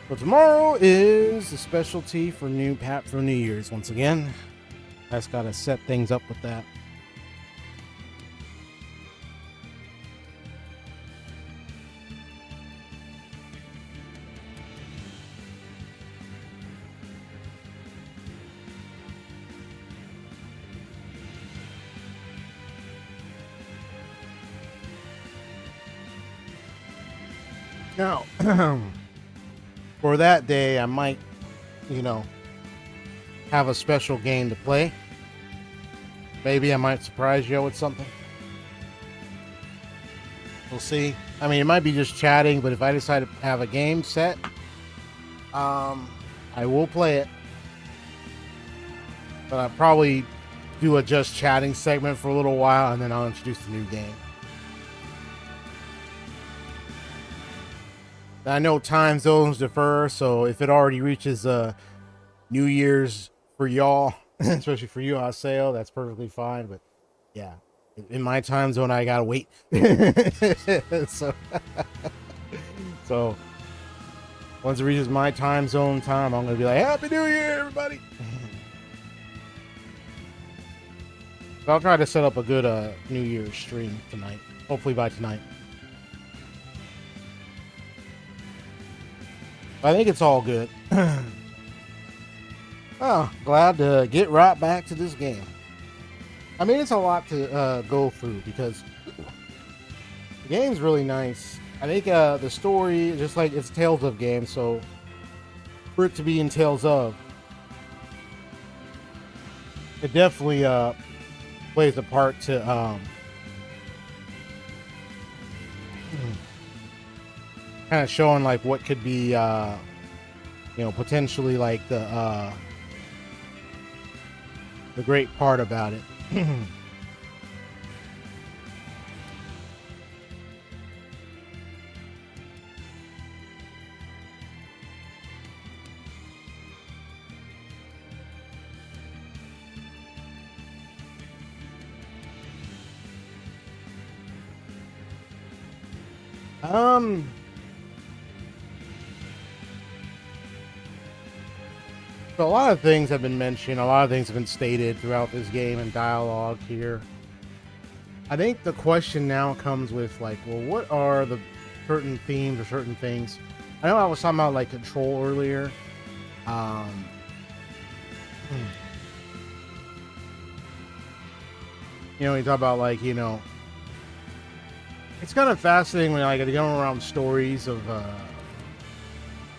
So tomorrow is the specialty for New Year's once again. I just gotta set things up with that. Now, for that day, I might, have a special game to play. Maybe I might surprise you with something. We'll see. I mean, it might be just chatting, but if I decide to have a game set, I will play it. But I'll probably do a just chatting segment for a little while, and then I'll introduce the new game. I know time zones differ, so if it already reaches New Year's for y'all, especially for you, Aseo, that's perfectly fine. But yeah, in my time zone, I gotta wait. so once it reaches my time zone time, I'm gonna be like, Happy New Year, everybody! So I'll try to set up a good New Year's stream tonight. Hopefully by tonight. I think it's all good. Oh, glad to get right back to this game. I mean, it's a lot to go through because the game's really nice. I think the story, just like it's Tales of game, so for it to be in Tales of, it definitely plays a part to kind of showing like what could be potentially like the great part about it. So a lot of things have been mentioned, a lot of things have been stated throughout this game and dialogue here. I think the question now comes with like, well, what are the certain themes or certain things? I know I was talking about like control earlier. You know, you talk about like, you know, it's kind of fascinating when like I go around stories of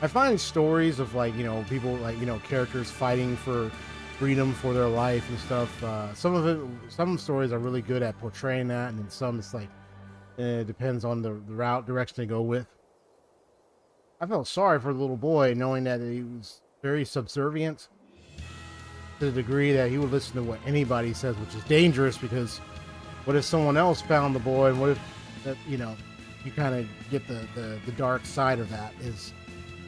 I find stories of like, you know, people like, you know, characters fighting for freedom for their life and stuff. Some stories are really good at portraying that, and then some it's like it depends on the direction they go with. I felt sorry for the little boy, knowing that he was very subservient to the degree that he would listen to what anybody says, which is dangerous, because what if someone else found the boy, and what if that, you know, you kind of get the dark side of that, is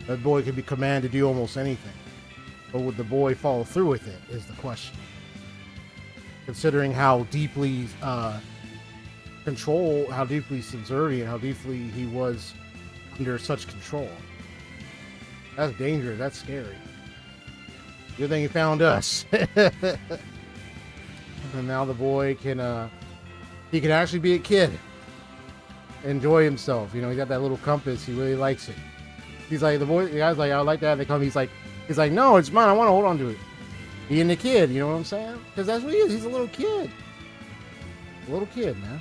that boy could be commanded to do almost anything. But would the boy follow through with it is the question. Considering how deeply how deeply subservient, how deeply he was under such control. That's dangerous, that's scary. Good thing he found us. And now the boy can he can actually be a kid. Enjoy himself. You know, he got that little compass, he really likes it. He's like, the guy's like, I would like to have the compass. He's like, no, it's mine, I want to hold on to it. Being a kid, you know what I'm saying? Because that's what he is, he's a little kid. A little kid, man.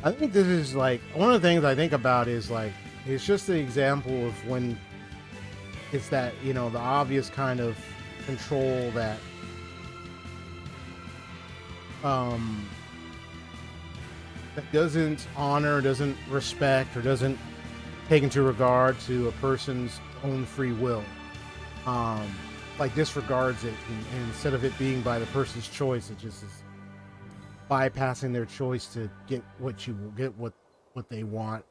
I think this is like one of the things I think about is like it's just an example of when it's that, you know, the obvious kind of control that that doesn't honor, doesn't respect, or doesn't take into regard to a person's own free will. Like disregards it, and instead of it being by the person's choice, it just is bypassing their choice to get what they want,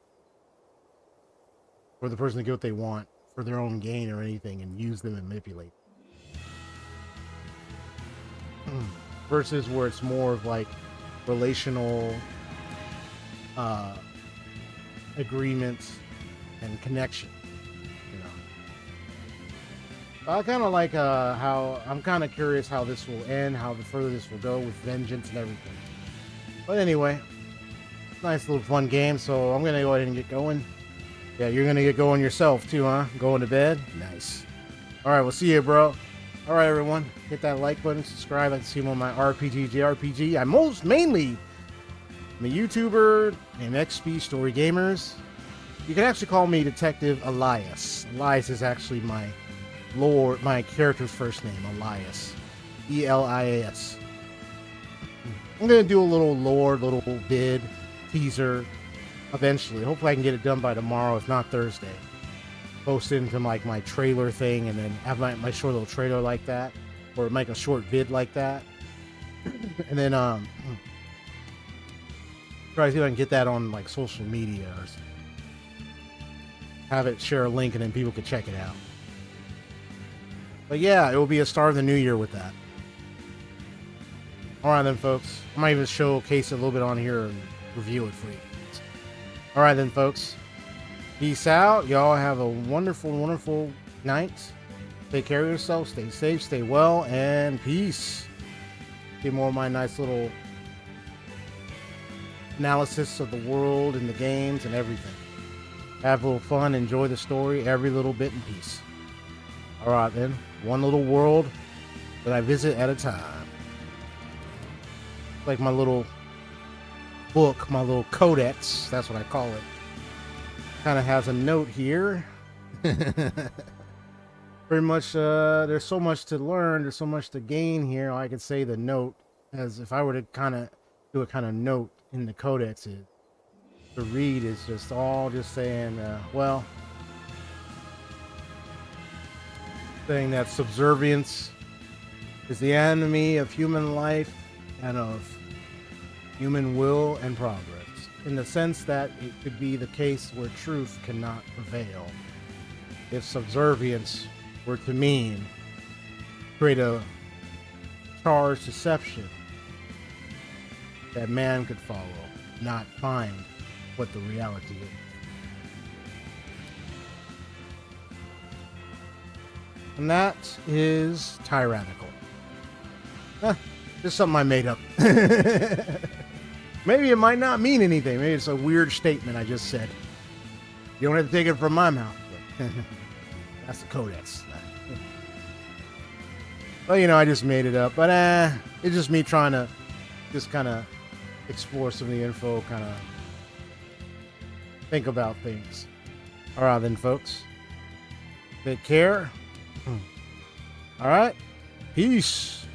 or the person to get what they want for their own gain or anything, and use them and manipulate. Versus where it's more of like relational agreements and connection. You know, I kind of like how I'm kind of curious how this will end, how the further this will go with vengeance and everything. But anyway, nice little fun game. So I'm gonna go ahead and get going. Yeah, you're gonna get going yourself too, huh? Going to bed? Nice. All right, we'll see you, bro. All right, everyone, hit that like button, subscribe. Like to see more of my RPG, jrpg. I'm mainly a YouTuber named XP StoryGamerZ. You can actually call me Detective Elias. Elias is actually my character's first name, Elias. E-L-I-A-S. I'm gonna do a little lore, little vid, teaser, eventually. Hopefully I can get it done by tomorrow, if not Thursday. Post it into like my trailer thing, and then have my short little trailer like that, or make a short vid like that. And then try to see if I can get that on like social media, or have it share a link, and then people can check it out. But yeah, it will be a start of the new year with that. Alright then, folks. I might even showcase it a little bit on here and review it for you. Alright then, folks. Peace out. Y'all have a wonderful, wonderful night. Take care of yourself. Stay safe, stay well, and peace. Get more of my nice little analysis of the world and the games and everything. Have a little fun. Enjoy the story. Every little bit in peace. Alright then. One little world that I visit at a time. Like my little book, my little codex, that's what I call it. Kind of has a note here. pretty much, there's so much to learn. There's so much to gain here. I could say the note, as if I were to kind of do a kind of note in the codex, is the read is just all just saying, well, saying that subservience is the enemy of human life and of human will and progress, in the sense that it could be the case where truth cannot prevail if subservience were to mean create a charged deception that man could follow, not find what the reality is. And that is tyrannical. Just something I made up. Maybe it might not mean anything. Maybe it's a weird statement I just said. You don't have to take it from my mouth. But that's the codex. Well, you know, I just made it up. But it's just me trying to just kind of explore some of the info, kind of think about things. All right, then, folks. Take care. All right. Peace.